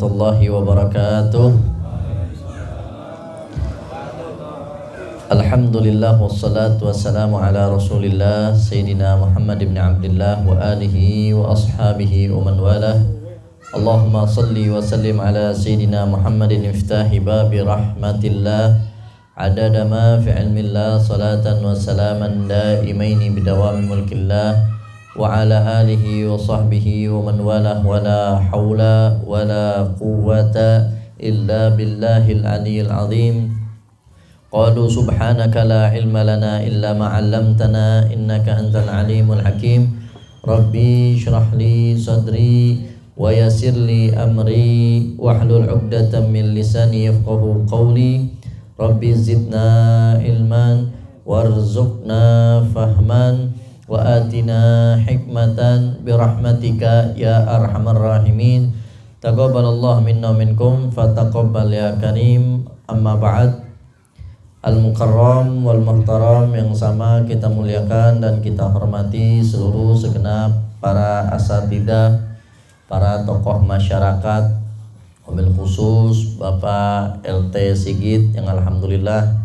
warahmatullahi wabarakatuh. Alhamdulillah wassalatu wassalamu ala Rasulillah Sayyidina Muhammad ibn Abdullah wa alihi wa ashabihi wa man walah. Allahumma salli wa sallim ala Sayyidina Muhammadin iftahi babi rahmatillah adada ma fi ilmillah salatan wa salaman daimaini bidawami mulkillah wa ala alihi wa sahbihi wa man walah wa la hawla wa la quwwata illa billahil aliyyil azim. Qalu subhanaka la ilma lana illa ma 'allamtana innaka antal alimul hakim. Rabbi shrah li sadri wa yassir li amri wahlul 'uqdatam min lisani yafqahu qawli. Rabbi zidna ilman warzuqna fahman wa atina hikmatan birahmatika ya arhamar rahimin. Taqabbalallahu minna minkum fataqabbal ya karim. Amma ba'd. Al-mukarram wal muhtaram yang sama kita muliakan dan kita hormati seluruh segenap para asatidzah, para tokoh masyarakat, wabil khusus Bapak LT Sigit yang alhamdulillah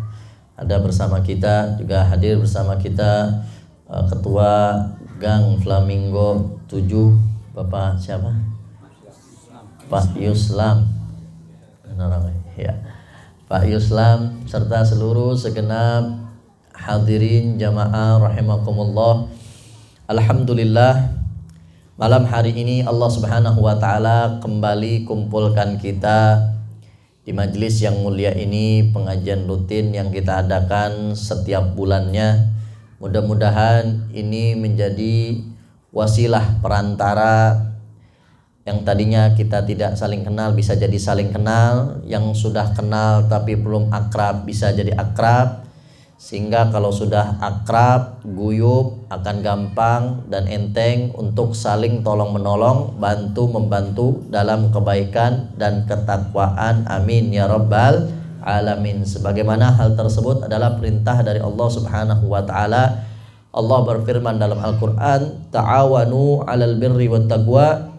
ada bersama kita, juga hadir bersama kita Ketua Gang Flamingo 7 Bapak siapa? Pak Yuslam. Ya. Pak Yuslam serta seluruh segenap hadirin jamaah rahimakumullah. Alhamdulillah malam hari ini Allah Subhanahu wa taala kembali kumpulkan kita di majelis yang mulia ini, pengajian rutin yang kita adakan setiap bulannya. Mudah-mudahan ini menjadi wasilah perantara yang tadinya kita tidak saling kenal bisa jadi saling kenal, yang sudah kenal tapi belum akrab bisa jadi akrab, sehingga kalau sudah akrab, guyub akan gampang dan enteng untuk saling tolong menolong, bantu membantu dalam kebaikan dan ketakwaan. Amin ya rabbal alamin. Sebagaimana hal tersebut adalah perintah dari Allah Subhanahu wa taala. Allah berfirman dalam Al-Qur'an, ta'awanu 'alal birri wat taqwa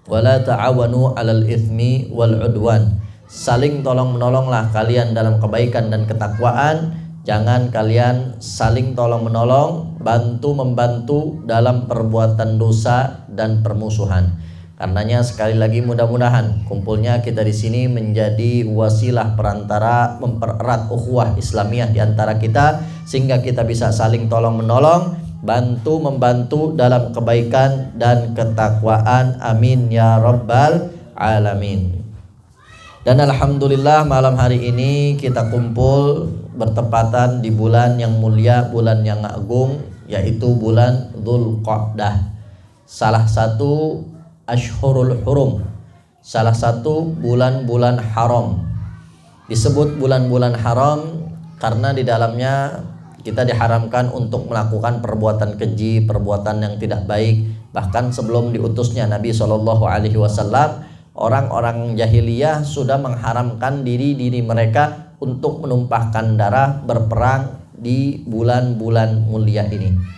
wala ta'awanu 'alal itsmi wal 'udwan. Saling tolong-menolonglah kalian dalam kebaikan dan ketakwaan. Jangan kalian saling tolong-menolong, bantu-membantu dalam perbuatan dosa dan permusuhan. Karenanya sekali lagi mudah-mudahan kumpulnya kita di sini menjadi wasilah perantara mempererat ukhuwah Islamiyah di antara kita, sehingga kita bisa saling tolong-menolong, bantu membantu dalam kebaikan dan ketakwaan. Amin ya rabbal alamin. Dan alhamdulillah malam hari ini kita kumpul bertepatan di bulan yang mulia, bulan yang agung, yaitu bulan Dzulqa'dah, salah satu Ashhurul Hurum, salah satu bulan-bulan haram. Disebut bulan-bulan haram karena di dalamnya kita diharamkan untuk melakukan perbuatan keji, perbuatan yang tidak baik. Bahkan sebelum diutusnya Nabi SAW, orang-orang jahiliyah sudah mengharamkan diri mereka untuk menumpahkan darah, berperang di bulan-bulan mulia ini.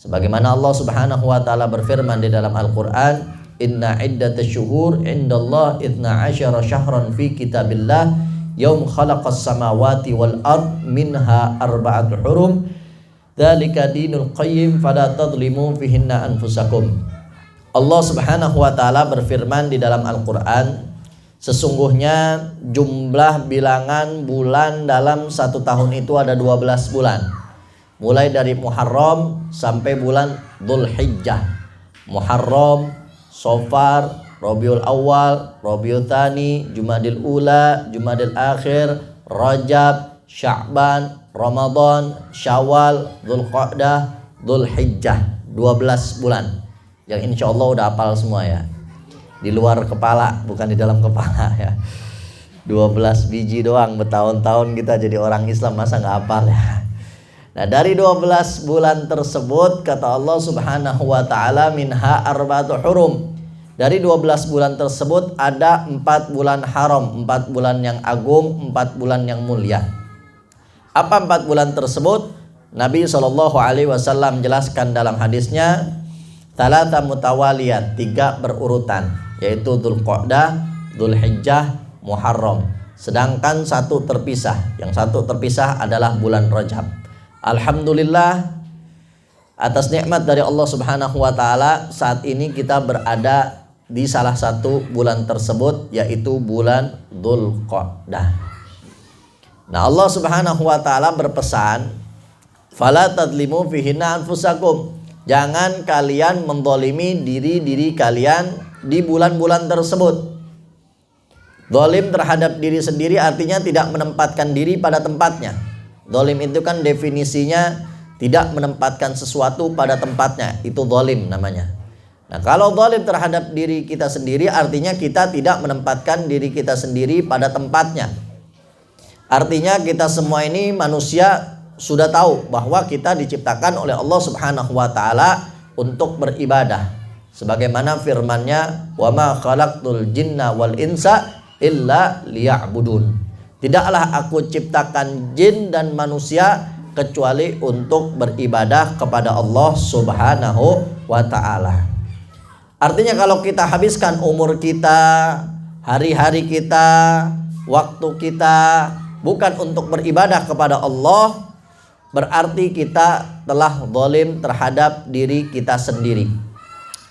Sebagaimana Allah Subhanahu wa taala berfirman di dalam Al-Qur'an, "Inna iddatasy syuhur indallah 12 syahran fi kitabillah yaum khalaqas samawati wal ard minha arba'atu hurum dzalika dinul qayyim fala tadlimu fihinna anfusakum." Allah Subhanahu wa taala berfirman di dalam Al-Qur'an, sesungguhnya jumlah bilangan bulan dalam satu tahun itu ada 12 bulan. Mulai dari Muharram sampai bulan Dzulhijjah. Muharram, Safar, Rabiul Awal, Rabiul Tsani, Jumadil Ula, Jumadil Akhir, Rajab, Sya'ban, Ramadan, Syawal, Dzulqa'dah, Dzulhijjah. 12 bulan yang insya Allah udah hafal semua ya. Di luar kepala, bukan di dalam kepala ya. 12 biji doang, bertahun-tahun kita jadi orang Islam masa gak hafal ya. Nah, dari 12 bulan tersebut kata Allah Subhanahu wa taala, minha arba'atu hurum. Dari 12 bulan tersebut ada 4 bulan haram, 4 bulan yang agung, 4 bulan yang mulia. Apa 4 bulan tersebut? Nabi SAW jelaskan dalam hadisnya, talata mutawaliyat, 3 berurutan, yaitu Dzulqa'dah, Dzulhijjah, Muharram. Sedangkan satu terpisah. Yang satu terpisah adalah bulan Rajab. Alhamdulillah atas nikmat dari Allah Subhanahu wa taala, saat ini kita berada di salah satu bulan tersebut, yaitu bulan Dzulqa'dah. Nah, Allah Subhanahu wa taala berpesan, "Fala tadlimu fihinna anfusakum." Jangan kalian mendolimi diri kalian di bulan-bulan tersebut. Dolim terhadap diri sendiri artinya tidak menempatkan diri pada tempatnya. Dolim itu kan definisinya tidak menempatkan sesuatu pada tempatnya. Itu dolim namanya. Nah, kalau dolim terhadap diri kita sendiri artinya kita tidak menempatkan diri kita sendiri pada tempatnya. Artinya kita semua ini manusia sudah tahu bahwa kita diciptakan oleh Allah Subhanahu wa taala untuk beribadah. Sebagaimana firman-Nya, "Wa ma khalaqtul jinna wal insa illa liya'budun." Tidaklah aku ciptakan jin dan manusia kecuali untuk beribadah kepada Allah Subhanahu wa taala. Artinya kalau kita habiskan umur kita, hari-hari kita, waktu kita bukan untuk beribadah kepada Allah, berarti kita telah zalim terhadap diri kita sendiri.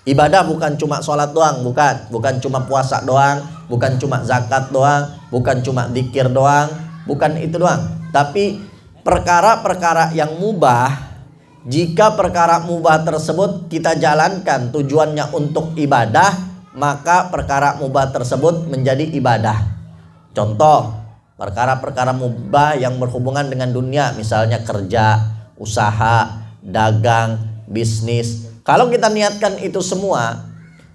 Ibadah bukan cuma sholat doang, bukan cuma puasa doang, bukan cuma zakat doang, bukan cuma zikir doang, bukan itu doang. Tapi perkara-perkara yang mubah, jika perkara mubah tersebut kita jalankan tujuannya untuk ibadah, maka perkara mubah tersebut menjadi ibadah. Contoh, perkara-perkara mubah yang berhubungan dengan dunia, misalnya kerja, usaha, dagang, bisnis. Kalau kita niatkan itu semua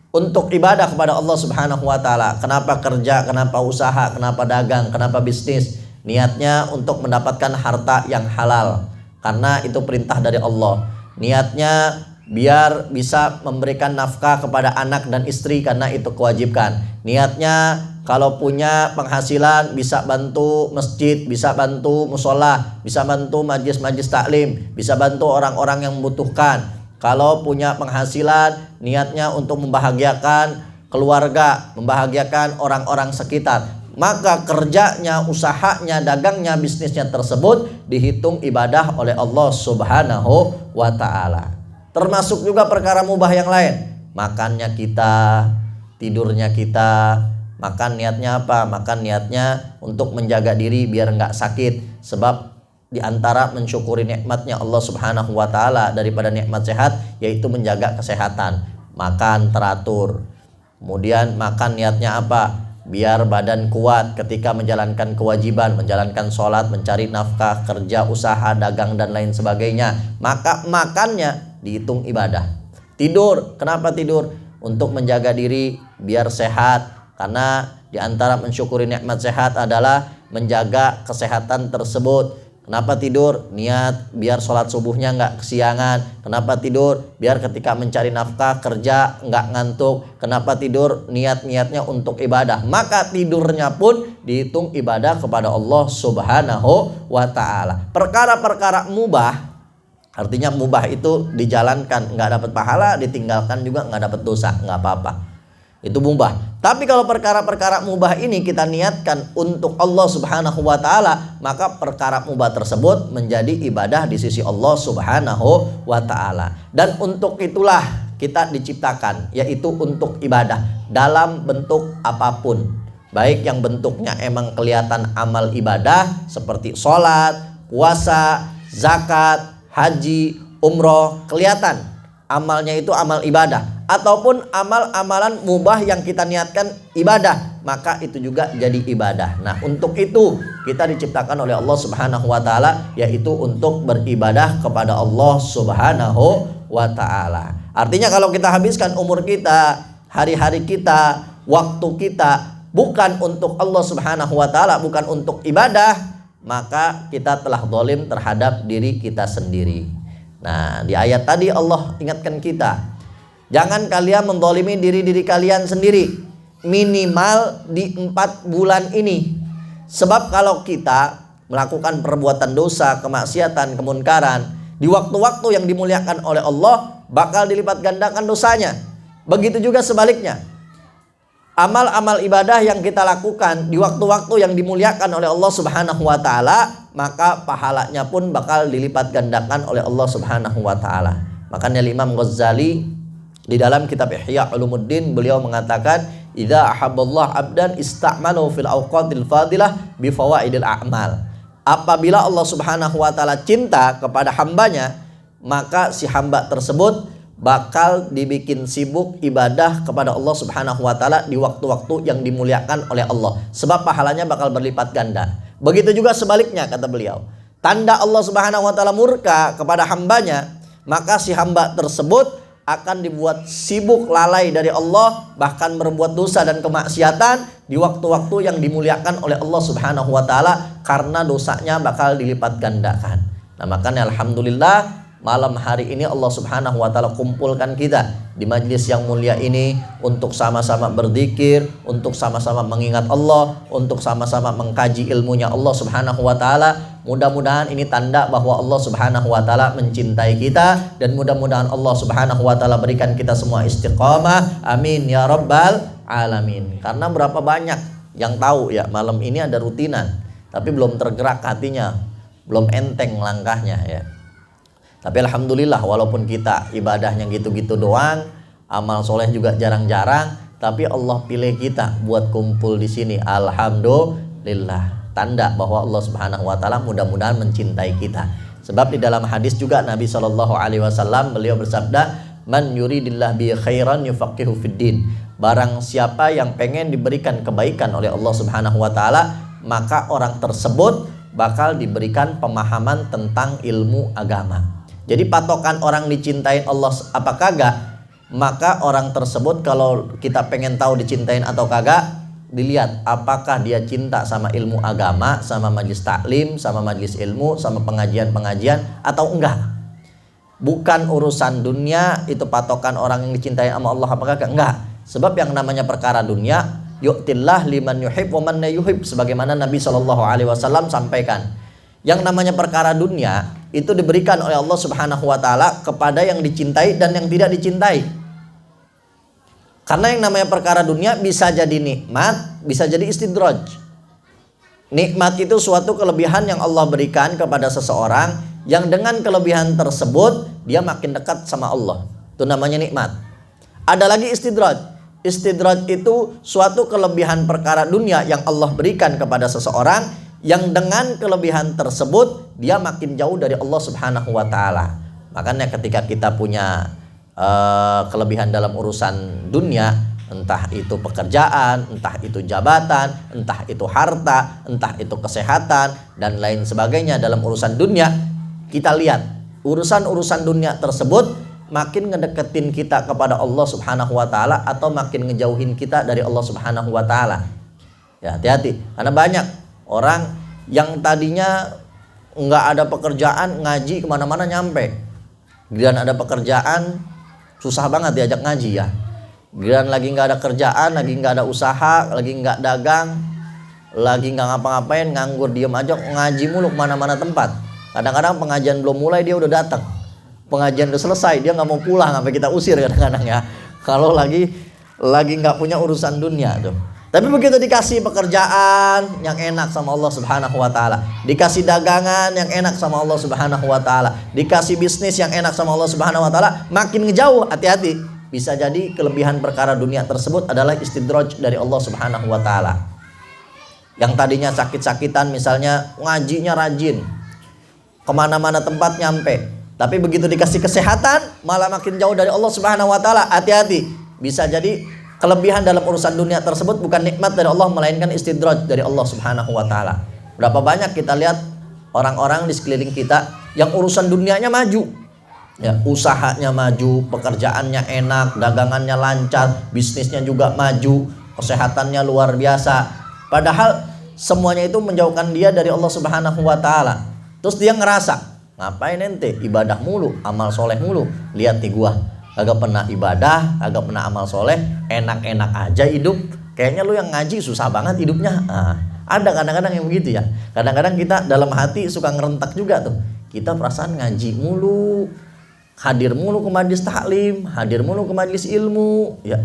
untuk ibadah kepada Allah Subhanahu wa taala, kenapa kerja, kenapa usaha, kenapa dagang, kenapa bisnis? Niatnya untuk mendapatkan harta yang halal, karena itu perintah dari Allah. Niatnya biar bisa memberikan nafkah kepada anak dan istri, karena itu kewajiban. Niatnya kalau punya penghasilan bisa bantu masjid, bisa bantu musola, bisa bantu majlis-majlis taklim, bisa bantu orang-orang yang membutuhkan. Kalau punya penghasilan, niatnya untuk membahagiakan keluarga, membahagiakan orang-orang sekitar. Maka kerjanya, usahanya, dagangnya, bisnisnya tersebut dihitung ibadah oleh Allah Subhanahu wa ta'ala. Termasuk juga perkara mubah yang lain. Makannya kita, tidurnya kita. Makan niatnya apa? Makan niatnya untuk menjaga diri biar nggak sakit. Sebab di antara mensyukuri nikmatnya Allah Subhanahu wa taala daripada nikmat sehat, yaitu menjaga kesehatan. Makan teratur. Kemudian makan niatnya apa? Biar badan kuat ketika menjalankan kewajiban, menjalankan sholat, mencari nafkah, kerja, usaha, dagang, dan lain sebagainya. Maka makannya dihitung ibadah. Tidur, kenapa tidur? Untuk menjaga diri biar sehat. Karena di antara mensyukuri nikmat sehat adalah menjaga kesehatan tersebut. Kenapa tidur? Niat biar sholat subuhnya nggak kesiangan. Kenapa tidur? Biar ketika mencari nafkah, kerja nggak ngantuk. Kenapa tidur? Niatnya untuk ibadah. Maka tidurnya pun dihitung ibadah kepada Allah Subhanahu wa ta'ala. Perkara-perkara mubah, artinya mubah itu dijalankan nggak dapat pahala, ditinggalkan juga nggak dapat dosa, nggak apa-apa. Itu mubah. Tapi kalau perkara-perkara mubah ini kita niatkan untuk Allah Subhanahu wa ta'ala, maka perkara mubah tersebut menjadi ibadah di sisi Allah Subhanahu wa ta'ala. Dan untuk itulah kita diciptakan, yaitu untuk ibadah dalam bentuk apapun. Baik yang bentuknya emang kelihatan amal ibadah seperti sholat, puasa, zakat, haji, umroh, kelihatan amalnya itu amal ibadah. Ataupun amal-amalan mubah yang kita niatkan ibadah, maka itu juga jadi ibadah. Nah, untuk itu kita diciptakan oleh Allah Subhanahu wa ta'ala, yaitu untuk beribadah kepada Allah Subhanahu wa ta'ala. Artinya kalau kita habiskan umur kita, hari-hari kita, waktu kita bukan untuk Allah Subhanahu wa ta'ala, bukan untuk ibadah, maka kita telah zalim terhadap diri kita sendiri. Nah, di ayat tadi Allah ingatkan kita, jangan kalian mendolimi diri kalian sendiri, minimal di 4 bulan ini. Sebab kalau kita melakukan perbuatan dosa, kemaksiatan, kemunkaran di waktu-waktu yang dimuliakan oleh Allah, bakal dilipat gandakan dosanya. Begitu juga sebaliknya. amal-amal ibadah yang kita lakukan di waktu-waktu yang dimuliakan oleh Allah Subhanahu wa taala, maka pahalanya pun bakal dilipat gandakan oleh Allah Subhanahu wa taala. Makanya Imam Ghazali di dalam kitab Ihya Ulumuddin beliau mengatakan, "Idza ahabballah 'abdan ista'malahu fil awqatil fadilah bi fawaidil a'mal." Apabila Allah Subhanahu wa taala cinta kepada hambanya, maka si hamba tersebut bakal dibikin sibuk ibadah kepada Allah Subhanahu wa taala di waktu-waktu yang dimuliakan oleh Allah, sebab pahalanya bakal berlipat ganda. Begitu juga sebaliknya, kata beliau. Tanda Allah Subhanahu wa taala murka kepada hambanya, maka si hamba tersebut akan dibuat sibuk lalai dari Allah, bahkan berbuat dosa dan kemaksiatan di waktu-waktu yang dimuliakan oleh Allah Subhanahu wa taala, karena dosanya bakal dilipat gandakan. Nah, makanya alhamdulillah malam hari ini Allah Subhanahu wa taala kumpulkan kita di majlis yang mulia ini untuk sama-sama berzikir, untuk sama-sama mengingat Allah, untuk sama-sama mengkaji ilmunya Allah Subhanahu wa taala. Mudah-mudahan ini tanda bahwa Allah Subhanahu wa taala mencintai kita, dan mudah-mudahan Allah Subhanahu wa taala berikan kita semua istiqamah. Amin ya rabbal alamin. Karena berapa banyak yang tahu ya malam ini ada rutinan, tapi belum tergerak hatinya, belum enteng langkahnya ya. Tapi alhamdulillah walaupun kita ibadahnya gitu-gitu doang, amal soleh juga jarang-jarang, tapi Allah pilih kita buat kumpul di sini. Alhamdulillah, tanda bahwa Allah Subhanahu wa taala mudah-mudahan mencintai kita. Sebab di dalam hadis juga Nabi SAW beliau bersabda, "Man yuridillah bi khairan yufaqihu fiddin." Barang siapa yang pengen diberikan kebaikan oleh Allah Subhanahu wa taala, maka orang tersebut bakal diberikan pemahaman tentang ilmu agama. Jadi patokan orang dicintain Allah apa kagak, maka orang tersebut kalau kita pengen tahu dicintain atau kagak, dilihat apakah dia cinta sama ilmu agama, sama majlis taklim, sama majlis ilmu, sama pengajian-pengajian atau enggak. Bukan urusan dunia itu patokan orang yang dicintai sama Allah apa kagak, enggak. Sebab yang namanya perkara dunia, yu'tillah liman yuhib wa man la yuhib, sebagaimana Nabi SAW sampaikan. Yang namanya perkara dunia itu diberikan oleh Allah Subhanahu wa taala kepada yang dicintai dan yang tidak dicintai. Karena yang namanya perkara dunia bisa jadi nikmat, bisa jadi istidraj. Nikmat itu suatu kelebihan yang Allah berikan kepada seseorang, yang dengan kelebihan tersebut dia makin dekat sama Allah. Itu namanya nikmat. Ada lagi istidraj. Istidraj itu suatu kelebihan perkara dunia yang Allah berikan kepada seseorang, yang dengan kelebihan tersebut dia makin jauh dari Allah Subhanahu wa taala. Makanya ketika kita punya kelebihan dalam urusan dunia, entah itu pekerjaan, entah itu jabatan, entah itu harta, entah itu kesehatan dan lain sebagainya dalam urusan dunia, kita lihat urusan-urusan dunia tersebut makin ngedeketin kita kepada Allah Subhanahu wa taala atau makin ngejauhin kita dari Allah Subhanahu wa taala. Ya, hati-hati, karena banyak orang yang tadinya nggak ada pekerjaan, ngaji kemana-mana nyampe. Giliran ada pekerjaan susah banget diajak ngaji ya. Giliran lagi nggak ada kerjaan, lagi nggak ada usaha, lagi nggak dagang, lagi nggak ngapa-ngapain, nganggur diem aja, ngaji mulu kemana-mana tempat. Kadang-kadang pengajian belum mulai dia udah datang, pengajian udah selesai dia nggak mau pulang sampai kita usir kadang-kadang ya. Kalau lagi nggak punya urusan dunia tuh. Tapi begitu dikasih pekerjaan yang enak sama Allah Subhanahu wa taala, dikasih dagangan yang enak sama Allah Subhanahu wa taala, dikasih bisnis yang enak sama Allah Subhanahu wa taala, makin ngejauh. Hati-hati, bisa jadi kelebihan perkara dunia tersebut adalah istidraj dari Allah Subhanahu wa taala. Yang tadinya sakit-sakitan misalnya, ngajinya rajin, kemana-mana tempat nyampe, tapi begitu dikasih kesehatan malah makin jauh dari Allah Subhanahu wa taala. Hati-hati, bisa jadi kelebihan dalam urusan dunia tersebut bukan nikmat dari Allah, melainkan istidraj dari Allah Subhanahu wa taala. Berapa banyak kita lihat orang-orang di sekeliling kita yang urusan dunianya maju. Ya, usahanya maju, pekerjaannya enak, dagangannya lancar, bisnisnya juga maju, kesehatannya luar biasa. Padahal semuanya itu menjauhkan dia dari Allah Subhanahu wa taala. Terus dia ngerasa, ngapain ente ibadah mulu, amal soleh mulu. Lihat nih gua, agak pernah ibadah, agak pernah amal soleh, enak-enak aja hidup. Kayaknya lu yang ngaji susah banget hidupnya. Ada kadang-kadang yang begitu ya. Kadang-kadang kita dalam hati suka ngerentak juga tuh. Kita perasaan ngaji mulu, hadir mulu ke majlis taklim, hadir mulu ke majlis ilmu, ya.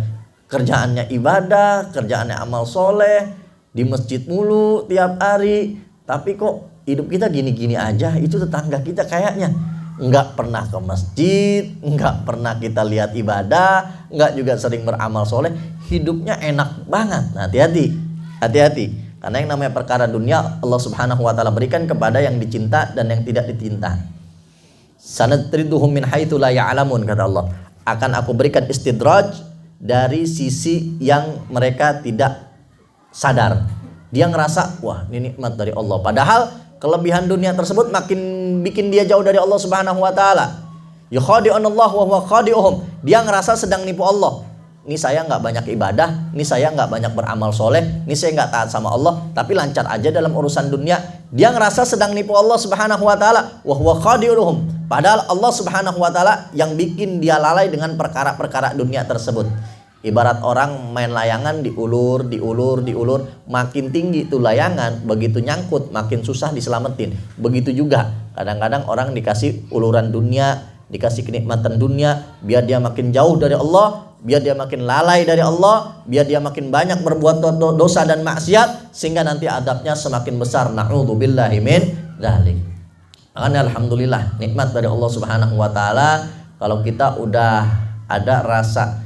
kerjaannya ibadah, kerjaannya amal soleh, di masjid mulu tiap hari, tapi kok hidup kita gini-gini aja. Itu tetangga kita kayaknya nggak pernah ke masjid, nggak pernah kita lihat ibadah, nggak juga sering beramal soleh, hidupnya enak banget. Nah, hati-hati, karena yang namanya perkara dunia Allah Subhanahu wa taala berikan kepada yang dicinta dan yang tidak dicinta. Sanadriduhum min haitsu la ya'lamun, kata Allah. Akan aku berikan istidraj dari sisi yang mereka tidak sadar. Dia ngerasa, wah ini nikmat dari Allah, padahal kelebihan dunia tersebut makin bikin dia jauh dari Allah Subhanahu wa taala. Yukhadi'unallah wa huwa khadi'uhum. Dia ngerasa sedang nipu Allah. Ini saya nggak banyak ibadah, ini saya nggak banyak beramal soleh, ini saya nggak taat sama Allah, tapi lancar aja dalam urusan dunia. Dia ngerasa sedang nipu Allah Subhanahu wa taala. Wa huwa khadi'uhum. Padahal Allah Subhanahu wa taala yang bikin dia lalai dengan perkara-perkara dunia tersebut. Ibarat orang main layangan diulur, makin tinggi tuh layangan, begitu nyangkut makin susah diselamatin. Begitu juga kadang-kadang orang dikasih uluran dunia, dikasih kenikmatan dunia, biar dia makin jauh dari Allah, biar dia makin lalai dari Allah, biar dia makin banyak berbuat dosa dan maksiat, sehingga nanti adabnya semakin besar. Na'udzubillahi min dzalik. Alhamdulillah, nikmat dari Allah Subhanahu wa taala kalau kita udah ada rasa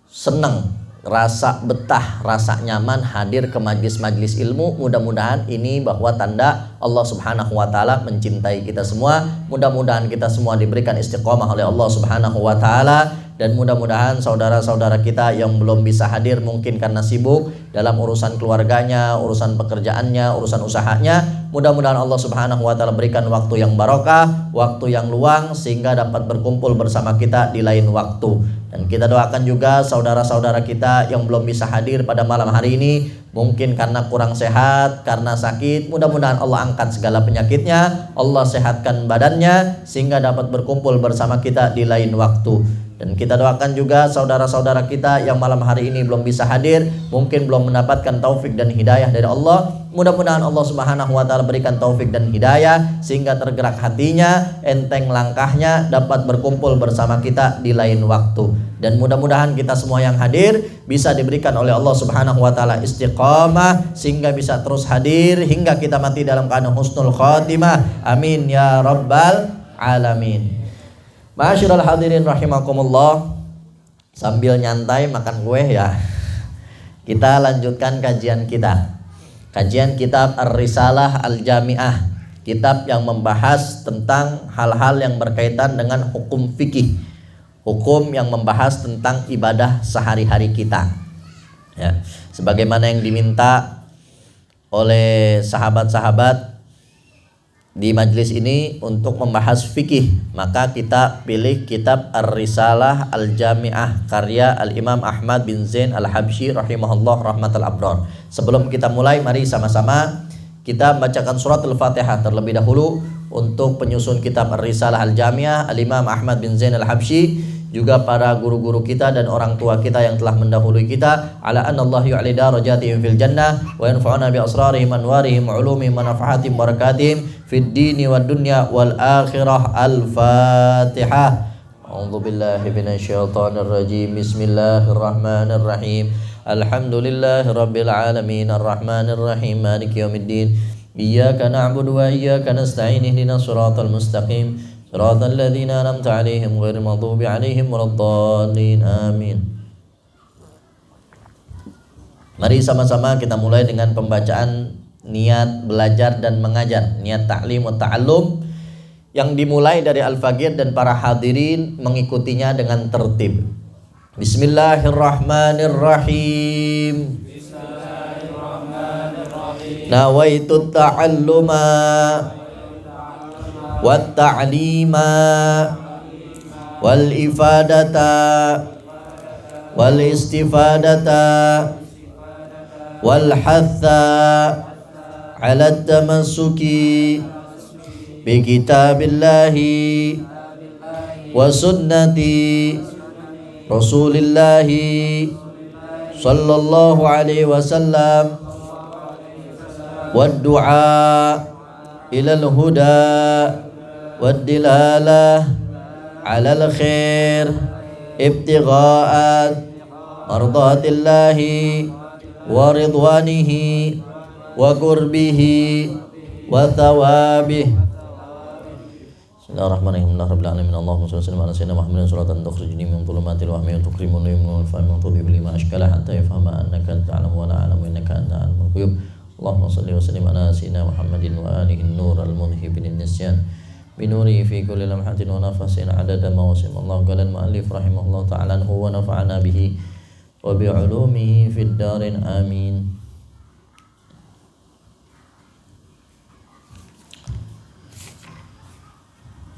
senang, rasa betah, rasa nyaman hadir ke majlis-majlis ilmu. Mudah-mudahan ini bahwa tanda Allah Subhanahu wa taala mencintai kita semua. Mudah-mudahan kita semua diberikan istiqomah oleh Allah Subhanahu wa taala, dan mudah-mudahan saudara-saudara kita yang belum bisa hadir mungkin karena sibuk dalam urusan keluarganya, urusan pekerjaannya, urusan usahanya, mudah-mudahan Allah Subhanahu wa taala berikan waktu yang barokah, waktu yang luang, sehingga dapat berkumpul bersama kita di lain waktu. Dan kita doakan juga saudara-saudara kita yang belum bisa hadir pada malam hari ini, mungkin karena kurang sehat, karena sakit, mudah-mudahan Allah angkat segala penyakitnya, Allah sehatkan badannya, sehingga dapat berkumpul bersama kita di lain waktu. Dan kita doakan juga saudara-saudara kita yang malam hari ini belum bisa hadir, mungkin belum mendapatkan taufik dan hidayah dari Allah. Mudah-mudahan Allah Subhanahu wa taala berikan taufik dan hidayah, sehingga tergerak hatinya, enteng langkahnya, dapat berkumpul bersama kita di lain waktu. Dan mudah-mudahan kita semua yang hadir bisa diberikan oleh Allah Subhanahu wa taala istiqamah, sehingga bisa terus hadir hingga kita mati dalam keadaan husnul khatimah. Amin ya rabbal alamin. Ma'asyiral hadirin rahimakumullah. Sambil nyantai makan kue ya, kita lanjutkan kajian kita. Kajian kitab Ar-Risalah Al-Jami'ah, kitab yang membahas tentang hal-hal yang berkaitan dengan hukum fikih, hukum yang membahas tentang ibadah sehari-hari kita ya, sebagaimana yang diminta oleh sahabat-sahabat di majlis ini untuk membahas fikih, maka kita pilih kitab Ar-Risalah Al-Jami'ah karya Al-Imam Ahmad bin Zain Al-Habsyi rahimahullah rahmatal abrar. Sebelum kita mulai, mari sama-sama kita bacakan surat Al-Fatihah terlebih dahulu untuk penyusun kitab Ar-Risalah Al-Jami'ah Al-Imam Ahmad bin Zain Al-Habsyi, juga para guru-guru kita dan orang tua kita yang telah mendahului kita. Ala anna Allah yu'li darajatihim fil jannah wa yanfa'una bi asrarihim anwarihim ulumihim wa nafahatihim barakatihim fid dini wad dunya wal akhirah. Al-Fatihah. A'udzu billahi minasyaitonir rajim. Bismillahirrahmanirrahim. Alhamdulillahi rabbil alamin arrahmanir rahim maliki yaumiddin. Iyyaka na'budu wa iyyaka nasta'in ihdinas siratal mustaqim صراط الذين أنعمت عليهم غير المغضوب عليهم ولا الضالين آمين. Mari sama-sama kita mulai dengan pembacaan niat belajar dan mengajar, niat ta'lim wa ta'allum, yang dimulai dari Al-Faqih dan para hadirin mengikutinya dengan tertib. Bismillahirrahmanirrahim. Nawaitu ta'alluma wat-ta'lima wal-ifadata wal-istifadata wal-hatha ala at-tamassuki bi kitabillahi wa sunnati Rasulillahi sallallahu alaihi wasallam wad-du'a ilal huda wad-dilalah 'alal khair ibtigha'at mardatillahi wa ridwanihi wa qurbihi wa thawabih. Bismillahirrahmanirrahim. Rabbil alamin. Allahumma shalli ala sayyidina Muhammadin salatan tukhrijuni min dhulumatil wahmi wa tukrimuni min al-fahmi wa tudhib lima ashkala hatta yafhama annaka ta'lamu wa la a'lamu innaka anta alimul ghuyub. Allahumma shalli wa sallim ala sayyidina Muhammadin wa alihi an-nur al-mudhhib bin-nisyan binuri fi kulli lamhatin wa nafasin adada ma wasima Allah qala al-mu'allif rahimahullah ta'ala wa nafa'ana bihi wa bi 'ulumihi fid darin amin.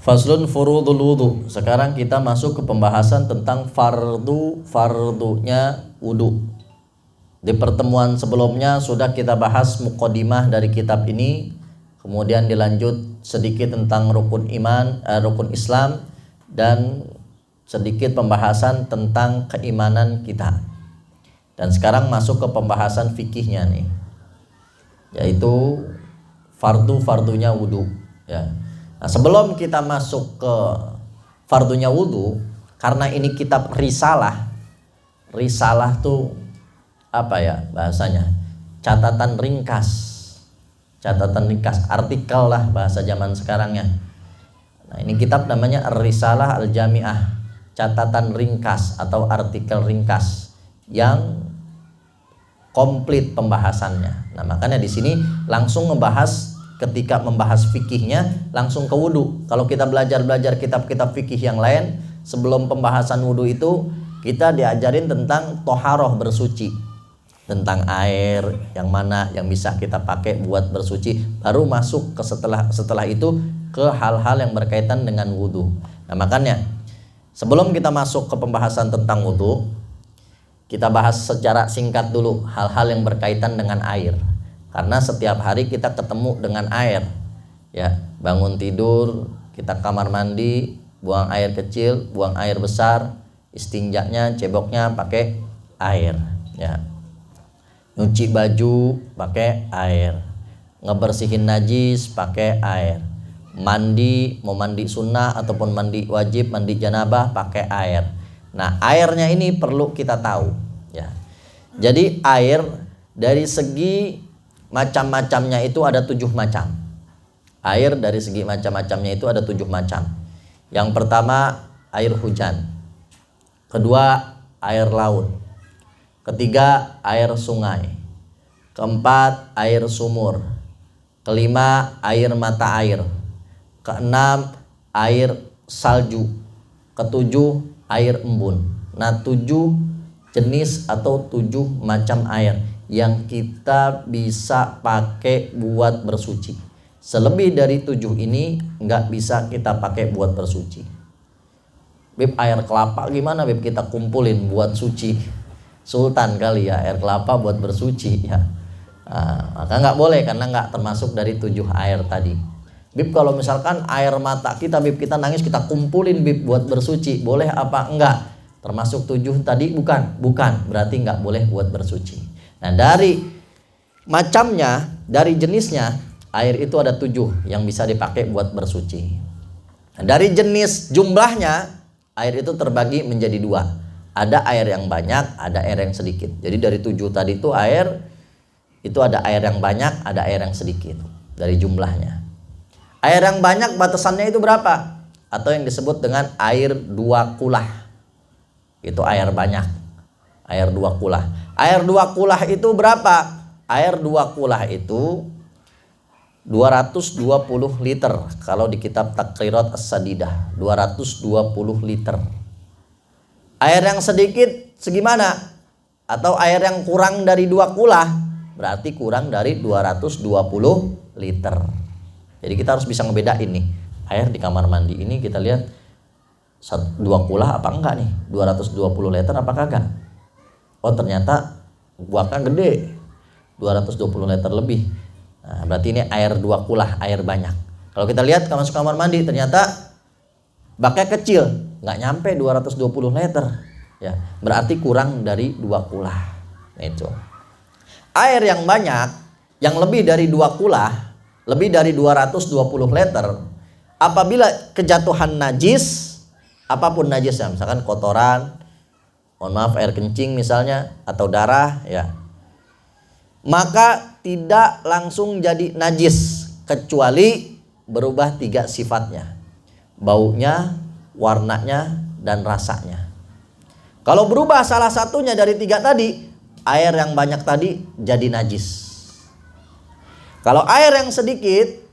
Faslun furudul wudu. Sekarang kita masuk ke pembahasan tentang fardunya wudu. Di pertemuan sebelumnya sudah kita bahas muqaddimah dari kitab ini. Kemudian dilanjut sedikit tentang rukun iman, rukun Islam, dan sedikit pembahasan tentang keimanan kita. Dan sekarang masuk ke pembahasan fikihnya nih, yaitu fardunya wudu. Ya. Nah, sebelum kita masuk ke fardunya wudu, karena ini kitab risalah tuh apa ya bahasanya? Catatan ringkas, artikel lah bahasa zaman sekarangnya. Nah, ini kitab namanya Risalah Al-Jami'ah, catatan ringkas atau artikel ringkas yang komplit pembahasannya. Nah, makanya di sini langsung ngebahas, ketika membahas fikihnya langsung ke wudu. Kalau kita belajar kitab-kitab fikih yang lain, sebelum pembahasan wudu itu kita diajarin tentang toharoh, bersuci, tentang air yang mana yang bisa kita pakai buat bersuci, baru masuk ke setelah itu ke hal-hal yang berkaitan dengan wudu. Nah, makanya sebelum kita masuk ke pembahasan tentang wudu, kita bahas secara singkat dulu hal-hal yang berkaitan dengan air. Karena setiap hari kita ketemu dengan air, ya, bangun tidur kita kamar mandi, buang air kecil, buang air besar, istinjanya, ceboknya pakai air, ya. Nyuci baju pakai air, ngebersihin najis pakai air, mandi, mau mandi sunnah ataupun mandi wajib, mandi janabah pakai air. Nah, airnya ini perlu kita tahu, ya. Jadi air dari segi macam-macamnya itu ada 7 macam. Air dari segi macam-macamnya itu ada 7 macam. Yang pertama air hujan, kedua air laut, ketiga air sungai, keempat air sumur, kelima air mata air, keenam air salju, ketujuh air embun. Nah, 7 jenis atau 7 macam air yang kita bisa pakai buat bersuci. Selebih dari 7 ini nggak bisa kita pakai buat bersuci. Beb, air kelapa gimana Beb kita kumpulin buat suci? Sultan kali ya air kelapa buat bersuci ya. Maka nggak boleh karena nggak termasuk dari 7 air tadi. Bib, kalau misalkan air mata kita Bib, kita nangis kita kumpulin Bib buat bersuci, boleh apa enggak? Termasuk 7 tadi? Bukan, berarti nggak boleh buat bersuci. Nah, dari macamnya, dari jenisnya, air itu ada 7 yang bisa dipakai buat bersuci. Nah, dari jenis jumlahnya, air itu terbagi menjadi 2. Ada air yang banyak, ada air yang sedikit. Jadi dari 7 tadi itu air, itu ada air yang banyak, ada air yang sedikit dari jumlahnya. Air yang banyak batasannya itu berapa? Atau yang disebut dengan air 2 kulah. Itu air banyak. Air 2 kulah. Air 2 kulah itu berapa? Air 2 kulah itu 220 liter. Kalau di kitab Taqrirat As-Sadidah, 220 liter. Air yang sedikit segimana? Atau air yang kurang dari 2 kulah, berarti kurang dari 220 liter. Jadi kita harus bisa ngebedain nih. Air di kamar mandi ini kita lihat 2 kulah apa enggak nih? 220 liter apa kagak? Oh, ternyata buaknya gede, 220 liter lebih. Nah, berarti ini air 2 kulah, air banyak. Kalau kita lihat masuk kamar mandi ternyata baknya kecil, nggak nyampe 220 liter, ya, berarti kurang dari 2 kulah. Nah, itu air yang banyak, yang lebih dari 2 kulah, lebih dari 220 liter, apabila kejatuhan najis, apapun najisnya, misalkan kotoran, mohon maaf air kencing misalnya atau darah ya, maka tidak langsung jadi najis kecuali berubah 3 sifatnya, baunya, warnanya, dan rasanya. Kalau berubah salah satunya dari 3 tadi, air yang banyak tadi jadi najis. Kalau air yang sedikit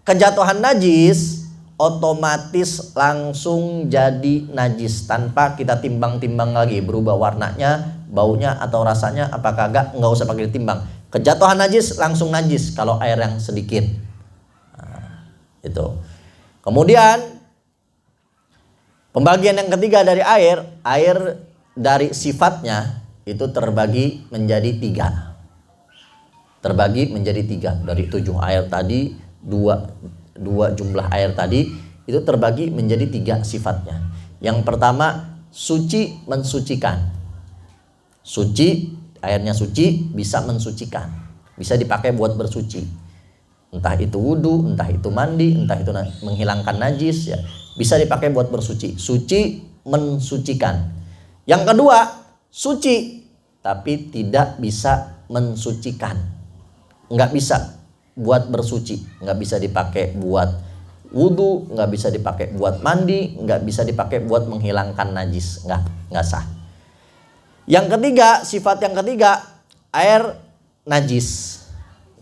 kejatuhan najis, otomatis langsung jadi najis tanpa kita timbang-timbang lagi, berubah warnanya, baunya atau rasanya apakah nggak usah pakai ditimbang. Kejatuhan najis langsung najis kalau air yang sedikit. Nah, itu. Kemudian pembagian yang ketiga dari air dari sifatnya itu terbagi menjadi 3. Terbagi menjadi 3 dari 7 air tadi, 2 jumlah air tadi itu terbagi menjadi 3 sifatnya. Yang pertama, suci mensucikan. Suci, airnya suci, bisa mensucikan, bisa dipakai buat bersuci. Entah itu wudhu, entah itu mandi, entah itu menghilangkan najis ya, bisa dipakai buat bersuci. Suci mensucikan. Yang kedua, suci tapi tidak bisa mensucikan. Enggak bisa buat bersuci, nggak bisa dipakai buat wudhu, nggak bisa dipakai buat mandi, nggak bisa dipakai buat menghilangkan najis, nggak sah. Yang ketiga, sifat yang ketiga, air najis.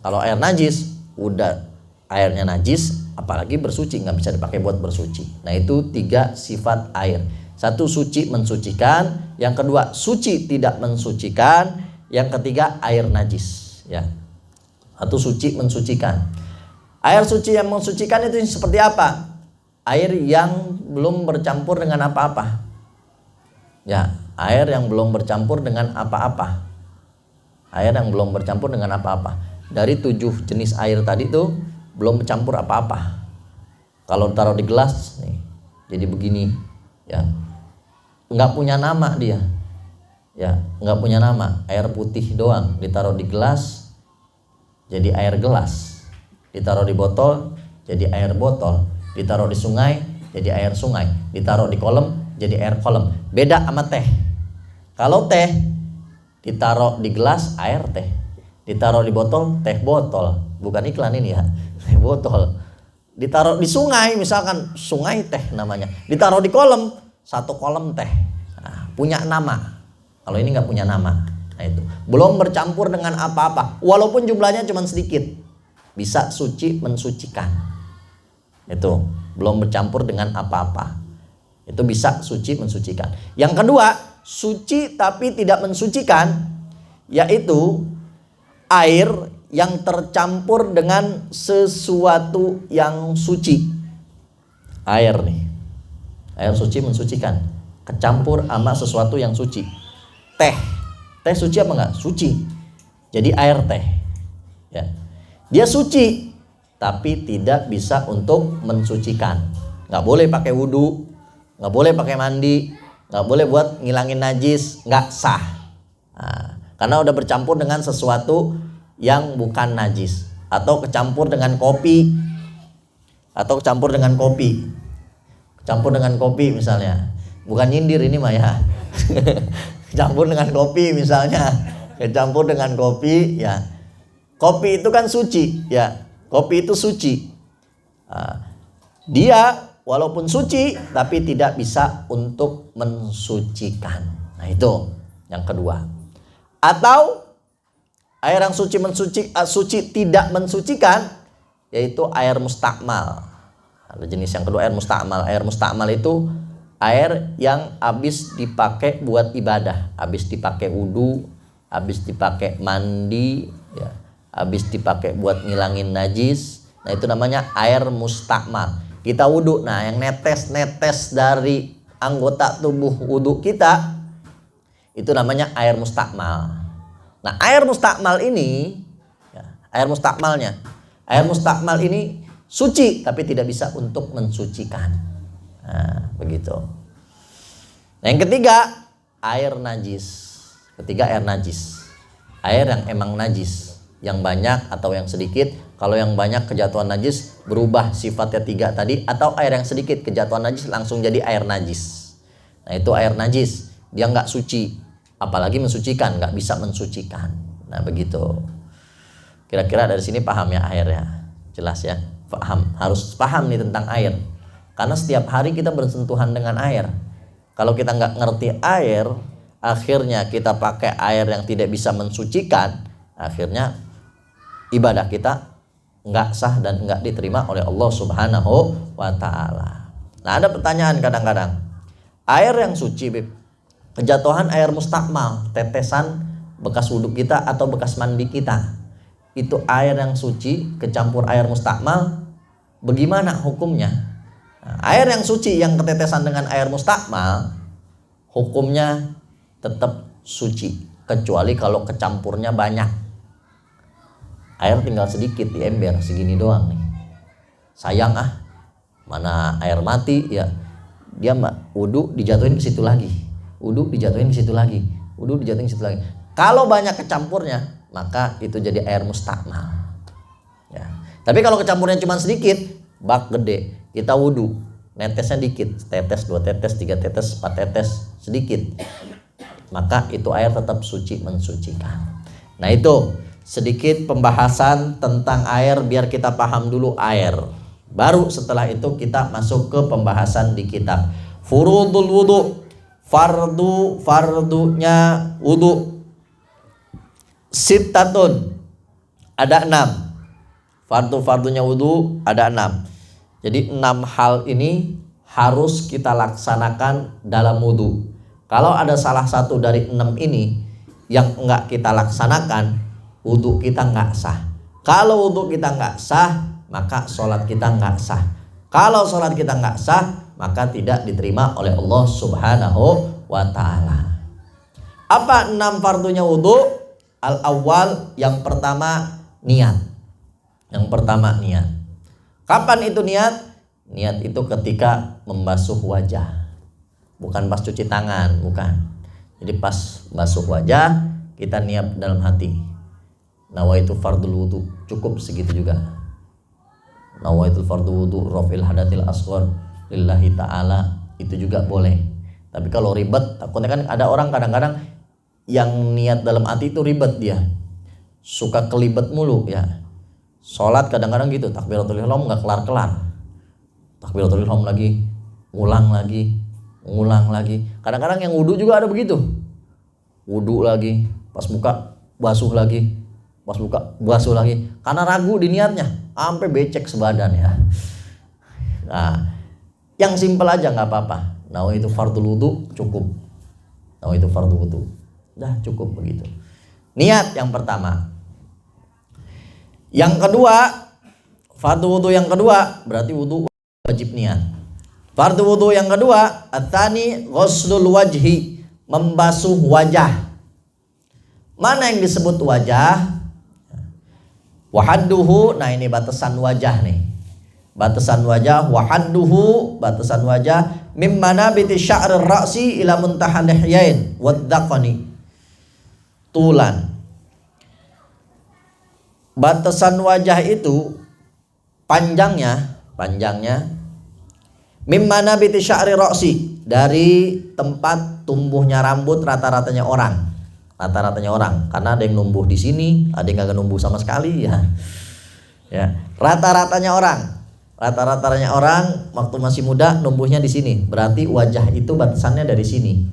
Kalau air najis, udah airnya najis, apalagi bersuci, nggak bisa dipakai buat bersuci. Nah itu 3 sifat air. 1 suci mensucikan, yang kedua suci tidak mensucikan, yang ketiga air najis ya. 1 suci mensucikan. Air suci yang mensucikan itu seperti apa? Air yang belum bercampur dengan apa-apa. Ya, air yang belum bercampur dengan apa-apa. Air yang belum bercampur dengan apa-apa. Dari 7 jenis air tadi tuh belum bercampur apa-apa. Kalau taruh di gelas nih, jadi begini ya. Nggak punya nama dia. Ya, nggak punya nama. Air putih doang ditaruh di gelas jadi air gelas, ditaruh di botol jadi air botol, ditaruh di sungai jadi air sungai, ditaruh di kolam jadi air kolam. Beda sama teh. Kalau teh ditaruh di gelas air teh, ditaruh di botol teh botol. Bukan iklan ini ya, teh botol. Ditaruh di sungai misalkan sungai teh namanya, ditaruh di kolam 1 kolam teh. Nah, punya nama. Kalau ini nggak punya nama. Nah itu belum bercampur dengan apa-apa, walaupun jumlahnya cuma sedikit, bisa suci mensucikan. Itu belum bercampur dengan apa-apa, itu bisa suci mensucikan. Yang kedua, suci tapi tidak mensucikan, yaitu air yang tercampur dengan sesuatu yang suci. Air nih, air suci mensucikan, kecampur sama sesuatu yang suci. Teh suci apa enggak? Suci. Jadi air teh ya. Dia suci tapi tidak bisa untuk mensucikan. Nggak boleh pakai wudhu, nggak boleh pakai mandi, nggak boleh buat ngilangin najis, nggak sah. Nah, karena udah bercampur dengan sesuatu yang bukan najis, atau kecampur dengan kopi, campur dengan kopi misalnya. Bukan nyindir ini mah ya. Campur dengan kopi misalnya, campur dengan kopi ya. Kopi itu kan suci ya, kopi itu suci. Nah, dia walaupun suci tapi tidak bisa untuk mensucikan. Nah itu yang kedua. Atau air yang suci tidak mensucikan, yaitu air mustakmal. Ada jenis yang kedua, air mustakmal. Air mustakmal itu air yang habis dipakai buat ibadah, habis dipakai wudhu, habis dipakai mandi, ya, habis dipakai buat ngilangin najis. Nah itu namanya air mustakmal. Kita wudhu, nah yang netes dari anggota tubuh wudhu kita itu namanya air mustakmal. Nah air mustakmal ini, ya, air mustakmal ini suci tapi tidak bisa untuk mensucikan. Nah, begitu. Nah, yang ketiga, air najis. Air yang emang najis, yang banyak atau yang sedikit. Kalau yang banyak kejatuhan najis berubah sifatnya 3 tadi, atau air yang sedikit kejatuhan najis langsung jadi air najis. Nah, itu air najis. dia nggak suci, apalagi mensucikan, nggak bisa mensucikan. Nah begitu. Kira-kira dari sini paham ya air ya, jelas ya, paham, harus paham nih tentang air, karena setiap hari kita bersentuhan dengan air. Kalau kita nggak ngerti air, akhirnya kita pakai air yang tidak bisa mensucikan, akhirnya ibadah kita nggak sah dan nggak diterima oleh Allah Subhanahu wa Ta'ala. Nah ada pertanyaan kadang-kadang, air yang suci, Bib, kejatuhan air mustakmal, tetesan bekas wudhu kita atau bekas mandi kita, itu air yang suci kecampur air mustakmal, bagaimana hukumnya? Nah, air yang suci yang ketetesan dengan air mustakmal, hukumnya tetap suci, kecuali kalau kecampurnya banyak. Air tinggal sedikit di ember segini doang nih, sayang mana air mati ya, dia wudhu dijatuhin ke situ lagi, wudhu dijatuhin ke situ lagi, wudhu dijatuhin ke situ lagi. Kalau banyak kecampurnya, maka itu jadi air mustakmal ya. Tapi kalau kecampurnya cuma sedikit, bak gede, kita wudhu netesnya dikit, tetes, 2 tetes, 3 tetes, 4 tetes, sedikit, maka itu air tetap suci, mensucikan. Nah itu sedikit pembahasan tentang air, biar kita paham dulu air. Baru setelah itu kita masuk ke pembahasan di kitab. Furudul wudu, fardunya wudu. Sittatun, ada 6. Fardunya wudu ada 6. Jadi 6 hal ini harus kita laksanakan dalam wudu. Kalau ada salah satu dari 6 ini yang enggak kita laksanakan, wudu kita enggak sah. Kalau wudu kita enggak sah, maka sholat kita enggak sah. Kalau sholat kita enggak sah, maka tidak diterima oleh Allah Subhanahu wa Ta'ala. Apa 6 fardunya wudu? Al-awwal, yang pertama niat. Yang pertama niat. Kapan itu niat? Niat itu ketika membasuh wajah, bukan pas cuci tangan, bukan. Jadi pas basuh wajah kita niat dalam hati, nawaitu fardul wudu, cukup segitu juga. Nawaitu fardul wudu rafil hadatil asghar lillahi ta'ala, itu juga boleh. Tapi kalau ribet, takutnya kan ada orang kadang-kadang yang niat dalam hati itu ribet, dia suka kelibet mulu ya. Sholat kadang-kadang gitu, takbiratul ihram nggak kelar-kelar, takbiratul ihram lagi, ngulang lagi. Kadang-kadang yang wudu juga ada begitu, wudu lagi, pas buka basuh lagi, pas buka basuh lagi, karena ragu di niatnya, sampai becek sebadan ya. Nah, yang simpel aja nggak apa-apa. Nawaitu fardul wudu cukup, nawaitu fardul wudu, dah cukup begitu. Niat yang pertama. Yang kedua, fardu wudu yang kedua berarti wudu wajib niat. Fardu wudu yang kedua, at-tsani ghuslul wajhi, membasuh wajah. Mana yang disebut wajah? Wahadduhu, nah ini batasan wajah nih. Batasan wajah, wahadduhu, batasan wajah, mimmana biti sya'rir ra'si ila muntaha lihyain waddaqani. Tulan. Batasan wajah itu panjangnya mimmana biti sya'rir ra'si, dari tempat tumbuhnya rambut rata-ratanya orang. Karena ada yang numbuh di sini, ada yang kagak numbuh sama sekali ya. Ya, rata-ratanya orang waktu masih muda numbuhnya di sini. Berarti wajah itu batasannya dari sini.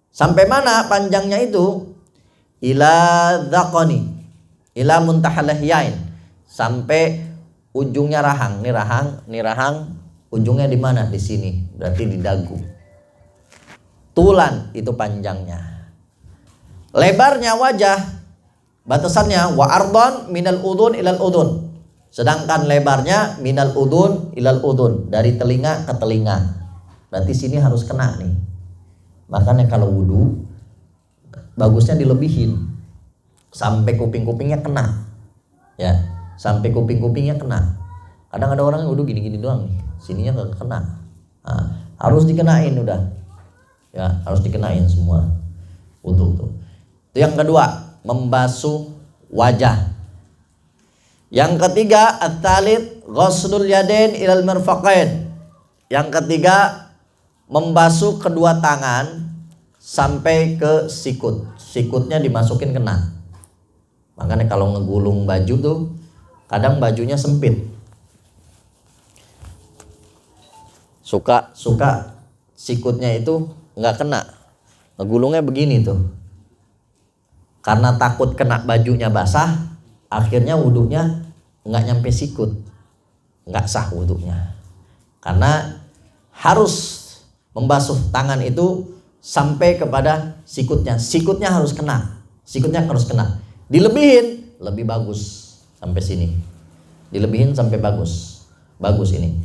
Sampai mana panjangnya itu? Ila dzaqani, ila muntahal lihyain, sampai ujungnya rahang. Nih rahang ujungnya di mana? Di sini. Berarti di dagu. Tulan itu panjangnya. Lebarnya wajah batasannya wa ardon minal udun ilal udun. Sedangkan lebarnya minal udun ilal udun, dari telinga ke telinga. Berarti sini harus kena nih. Makanya kalau wudu bagusnya dilebihin sampai kuping-kupingnya kena. Ya, sampai kuping-kupingnya kena. Kadang ada orang yang wudu gini-gini doang nih, sininya enggak kena. Nah, harus dikenain udah. Ya, harus dikenain semua wudu tuh. Itu yang kedua, membasuh wajah. Yang ketiga, at-tsalits ghuslul yadain ilal mirfaqain. Yang ketiga, membasuh kedua tangan sampai ke sikut. Sikutnya dimasukin kena. Makanya kalau ngegulung baju tuh kadang bajunya sempit. Suka sikutnya itu nggak kena. Ngegulungnya begini tuh. Karena takut kena bajunya basah, akhirnya wudhunya nggak nyampe sikut, nggak sah wudhunya. Karena harus membasuh tangan itu sampai kepada sikutnya. Sikutnya harus kena. Dilebihin lebih bagus sampai sini. Dilebihin sampai bagus ini.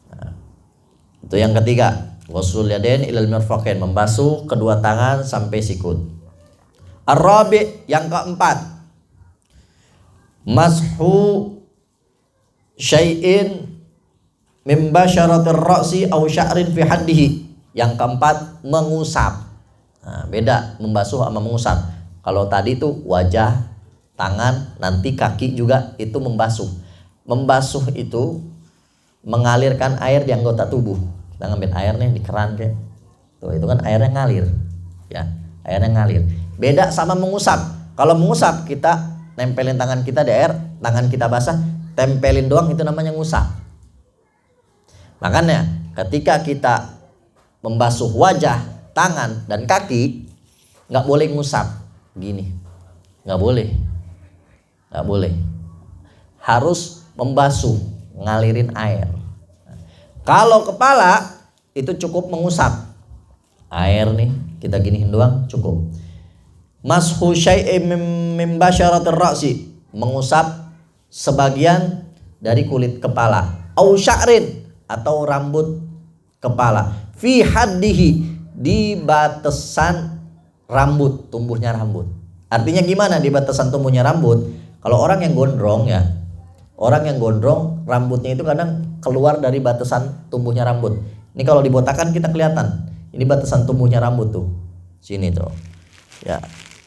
Nah, itu yang ketiga. Ghuslul yadain ilal mirfaqain, membasuh kedua tangan sampai sikut. Ar-rabi', yang keempat, mashu syai'in min basyaratir ra'si aw sya'rin fi haddihi. Yang keempat, mengusap. Nah, beda membasuh sama mengusap. Kalau tadi tuh wajah, tangan, nanti kaki juga itu membasuh. Membasuh itu mengalirkan air di anggota tubuh. Kita ngambil air nih di keran kayak. Tuh, itu kan airnya ngalir. Ya, airnya ngalir. Beda sama mengusap. Kalau mengusap kita nempelin tangan kita di air, tangan kita basah, tempelin doang, itu namanya ngusap. Makanya ketika kita membasuh wajah, tangan, dan kaki, nggak boleh ngusap gini, nggak boleh. Harus membasuh, ngalirin air. Kalau kepala itu cukup mengusap air nih, kita giniin doang cukup. Mashu syai'in min basyaratir ra'si, mengusap sebagian dari kulit kepala. Au sya'rin, atau rambut kepala. Fi haddihi, di batasan rambut, tumbuhnya rambut. Artinya gimana di batasan tumbuhnya rambut? Kalau orang yang gondrong ya, rambutnya itu kadang keluar dari batasan tumbuhnya rambut. Ini kalau dibotakan kita kelihatan. Ini batasan tumbuhnya rambut tuh. Sini tuh. Ya.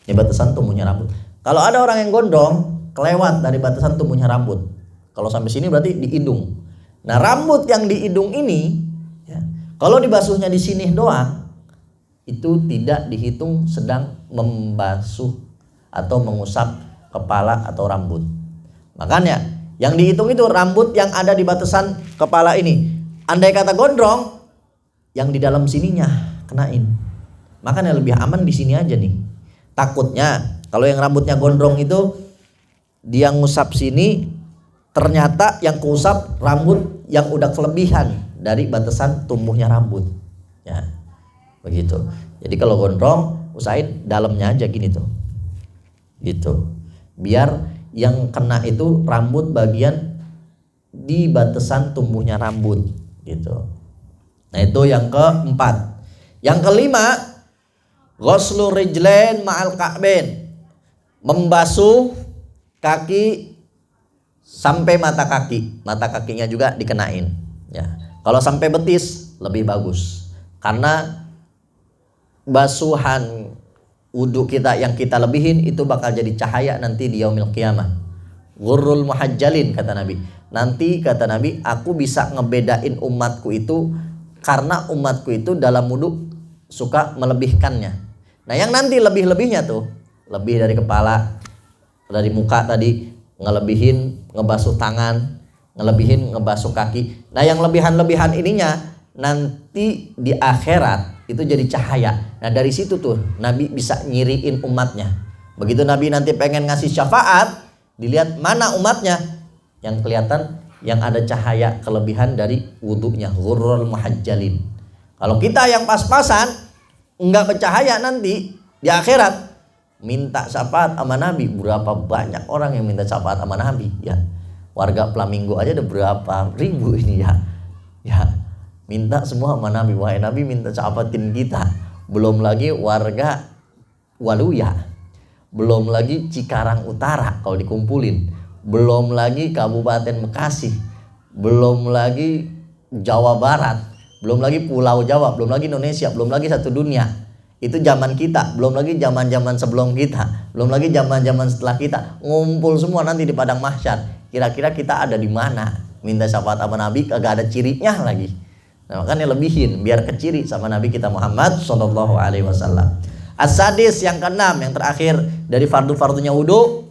Ini batasan tumbuhnya rambut. Kalau ada orang yang gondrong, kelewat dari batasan tumbuhnya rambut. Kalau sampai sini berarti di hidung. Nah, rambut yang di hidung ini, ya, kalau dibasuhnya di sini doang, itu tidak dihitung sedang membasuh atau mengusap kepala atau rambut. Makanya yang dihitung itu rambut yang ada di batasan kepala ini. Andai kata gondrong, yang di dalam sininya kenain. Makanya lebih aman di sini aja nih. Takutnya kalau yang rambutnya gondrong itu dia ngusap sini, ternyata yang keusap rambut yang udah kelebihan dari batasan tumbuhnya rambut. Ya, begitu. Jadi kalau gondrong, usahain dalamnya aja gini tuh. Gitu. Biar yang kena itu rambut bagian di batasan tumbuhnya rambut gitu. Nah, itu yang keempat. Yang kelima, ghuslu rijlain ma'al ka'bain, membasuh kaki sampai mata kaki. Mata kakinya juga dikenain ya. Kalau sampai betis lebih bagus. Karena basuhan wudhu kita yang kita lebihin itu bakal jadi cahaya nanti di yaumil qiyamah. Ghurrul muhajjalin, kata Nabi. Nanti kata Nabi, aku bisa ngebedain umatku itu karena umatku itu dalam wudhu suka melebihkannya. Nah, yang nanti lebih-lebihnya tuh, lebih dari kepala, dari muka tadi, ngelebihin ngebasuh tangan, ngelebihin ngebasuh kaki. Nah, yang lebihan-lebihan ininya nanti di akhirat itu jadi cahaya. Nah, dari situ tuh Nabi bisa nyiriin umatnya. Begitu Nabi nanti pengen ngasih syafaat, dilihat mana umatnya yang kelihatan, yang ada cahaya kelebihan dari wudhunya, ghurrul muhajjalin. Kalau kita yang pas-pasan enggak bercahaya, nanti di akhirat minta syafaat sama Nabi. Berapa banyak orang yang minta syafaat sama Nabi ya. Warga Flamingo aja ada berapa ribu ini ya. Ya, minta semua sama Nabi. Wahai Nabi, minta syafaatin kita. Belum lagi warga Waluya, belum lagi Cikarang Utara kalau dikumpulin, belum lagi Kabupaten Bekasi, belum lagi Jawa Barat, belum lagi Pulau Jawa, belum lagi Indonesia, belum lagi satu dunia. Itu zaman kita, belum lagi zaman-zaman sebelum kita, belum lagi zaman-zaman setelah kita. Ngumpul semua nanti di padang mahsyar. Kira-kira kita ada di mana? Minta syafaat sama Nabi kagak ada cirinya lagi. Nah, makanya lebihin biar keciri sama Nabi kita Muhammad sallallahu alaihi wasallam. As-sadis yang keenam, yang terakhir dari fardu-fardunya wudu,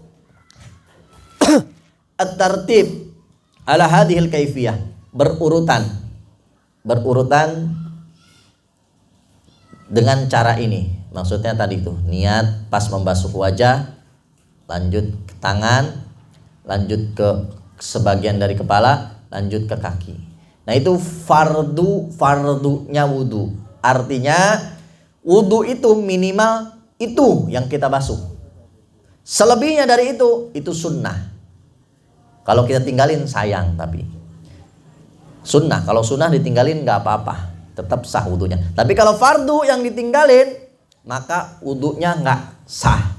at-tartib ala hadhil kaifiyah, berurutan dengan cara ini. Maksudnya tadi tuh niat pas membasuh wajah, lanjut ke tangan, lanjut ke sebagian dari kepala, lanjut ke kaki. Nah itu fardunya wudu. Artinya wudu itu minimal itu yang kita basuh. Selebihnya dari itu sunnah. Kalau kita tinggalin sayang, tapi sunnah. Kalau sunnah ditinggalin nggak apa-apa, tetap sah wudunya. Tapi kalau fardu yang ditinggalin, maka wudunya nggak sah.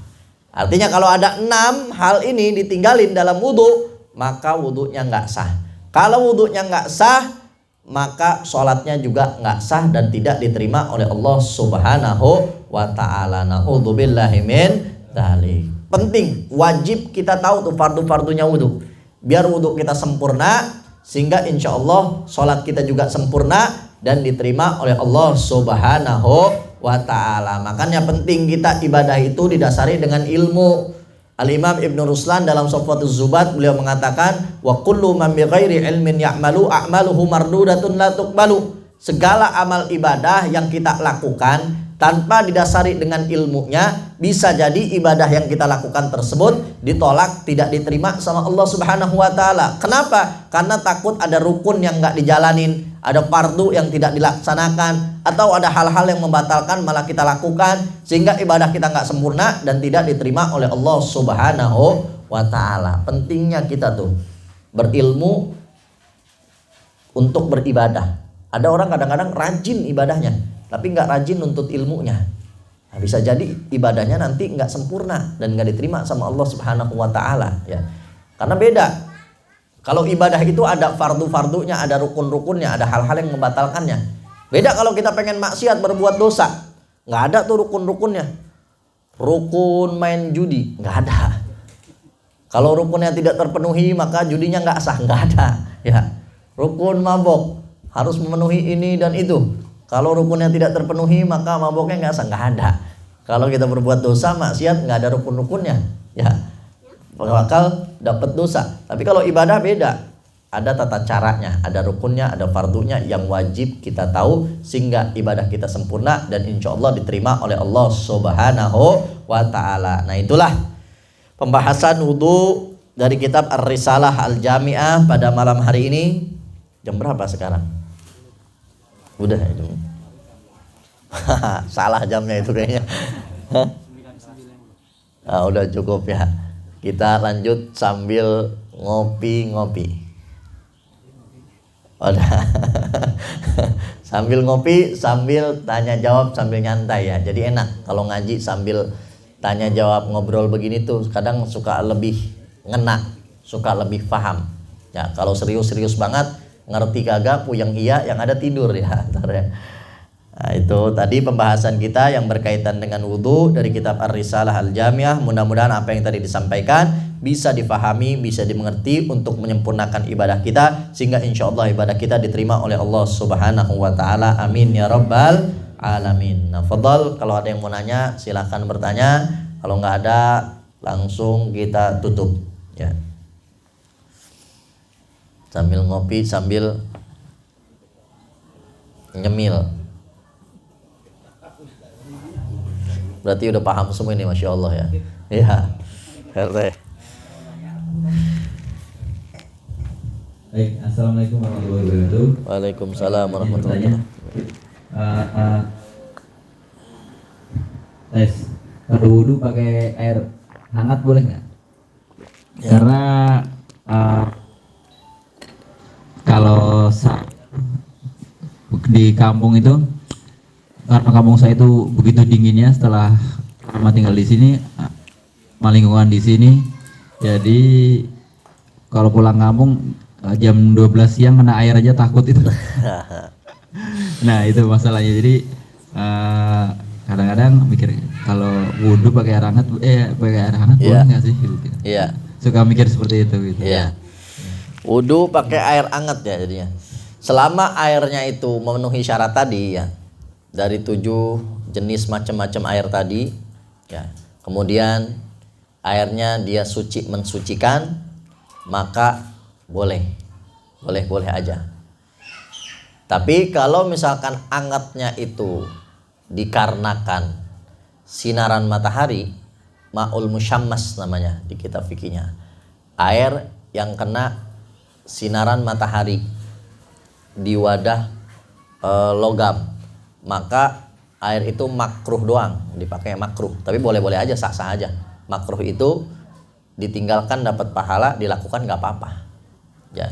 Artinya kalau ada 6 hal ini ditinggalin dalam wudu, maka wudunya nggak sah. Kalau wudunya nggak sah, maka sholatnya juga nggak sah dan tidak diterima oleh Allah Subhanahu wa ta'ala. Na'udzubillahi min dzalik. Penting, wajib kita tahu tuh fardu-fardunya wudu, biar wudu kita sempurna, sehingga insya Allah sholat kita juga sempurna dan diterima oleh Allah Subhanahu wa ta'ala. Makanya penting kita ibadah itu didasari dengan ilmu. Al-Imam Ibn Ruslan dalam Safwatuz Zubat beliau mengatakan, wa kullu man bighairi ilmin ya'malu a'maluhu mardudatun la tuqbalu. Segala amal ibadah yang kita lakukan tanpa didasari dengan ilmunya, bisa jadi ibadah yang kita lakukan tersebut ditolak, tidak diterima sama Allah Subhanahu wa ta'ala. Kenapa? Karena takut ada rukun yang nggak dijalanin, ada fardu yang tidak dilaksanakan, atau ada hal-hal yang membatalkan malah kita lakukan, sehingga ibadah kita nggak sempurna dan tidak diterima oleh Allah Subhanahu wa ta'ala. Pentingnya kita tuh berilmu untuk beribadah. Ada orang kadang-kadang rajin ibadahnya, tapi nggak rajin nuntut ilmunya. Nah, bisa jadi ibadahnya nanti nggak sempurna dan nggak diterima sama Allah Subhanahu wa ta'ala, ya. Karena beda. Kalau ibadah itu ada fardu-fardunya, ada rukun-rukunnya, ada hal-hal yang membatalkannya. Beda kalau kita pengen maksiat, berbuat dosa, nggak ada tuh rukun-rukunnya. Rukun main judi nggak ada. Kalau rukunnya tidak terpenuhi, maka judinya nggak sah, nggak ada, ya. Rukun mabok harus memenuhi ini dan itu. Kalau rukunnya tidak terpenuhi, maka maboknya nggak sah, nggak ada. Kalau kita berbuat dosa, maksiat, nggak ada rukun-rukunnya, ya, bakal dapat dosa. Tapi kalau ibadah beda, ada tata caranya, ada rukunnya, ada fardunya yang wajib kita tahu, sehingga ibadah kita sempurna dan insya Allah diterima oleh Allah Subhanahu wa ta'ala. Nah itulah pembahasan wudu dari kitab Ar-Risalah Al-Jami'ah pada malam hari ini. Jam berapa sekarang? Udah ya jam. Salah jamnya itu kayaknya. Nah, udah cukup ya. Kita lanjut sambil ngopi-ngopi. Udah. Sambil ngopi, sambil tanya jawab, sambil nyantai ya. Jadi enak kalau ngaji sambil tanya jawab, ngobrol begini tuh kadang suka lebih ngena, suka lebih paham. Ya, kalau serius-serius banget, ngerti kagak, puyeng iya, yang ada tidur ya. Nah, itu tadi pembahasan kita yang berkaitan dengan wudu dari kitab Ar-Risalah Al-Jami'ah. Mudah-mudahan apa yang tadi disampaikan bisa difahami, bisa dimengerti untuk menyempurnakan ibadah kita, sehingga insya Allah ibadah kita diterima oleh Allah Subhanahu wa ta'ala. Amin ya rabbal alamin. Nah, fadhal, kalau ada yang mau nanya silahkan bertanya. Kalau nggak ada, langsung kita tutup ya. Sambil ngopi, sambil nyemil. Berarti udah paham semua ini, Masya Allah ya. Iya. Baik, assalamualaikum warahmatullahi wabarakatuh. Waalaikumsalam warahmatullahi wabarakatuh. Tes, kalau wudhu pakai air hangat boleh nggak? Ya. Karena kalau di kampung itu, karena kampung saya itu begitu dinginnya setelah lama tinggal di sini, lingkungan di sini, jadi kalau pulang kampung jam 12 siang kena air aja takut itu. Nah itu masalahnya. Jadi kadang-kadang mikir kalau wudhu pakai air hangat, boleh nggak sih? Gitu. Suka mikir seperti itu gitu. Wudhu pakai air hangat ya jadinya. Selama airnya itu memenuhi syarat tadi ya, dari 7 jenis macam-macam air tadi ya, kemudian airnya dia suci, mensucikan, maka boleh aja. Tapi kalau misalkan angetnya itu dikarenakan sinaran matahari, ma'ul musyammas namanya di kitab fikihnya, air yang kena sinaran matahari di wadah logam, maka air itu makruh doang, dipakai makruh. Tapi boleh-boleh aja, sah-sah aja. Makruh itu ditinggalkan dapat pahala, dilakukan nggak apa-apa ya.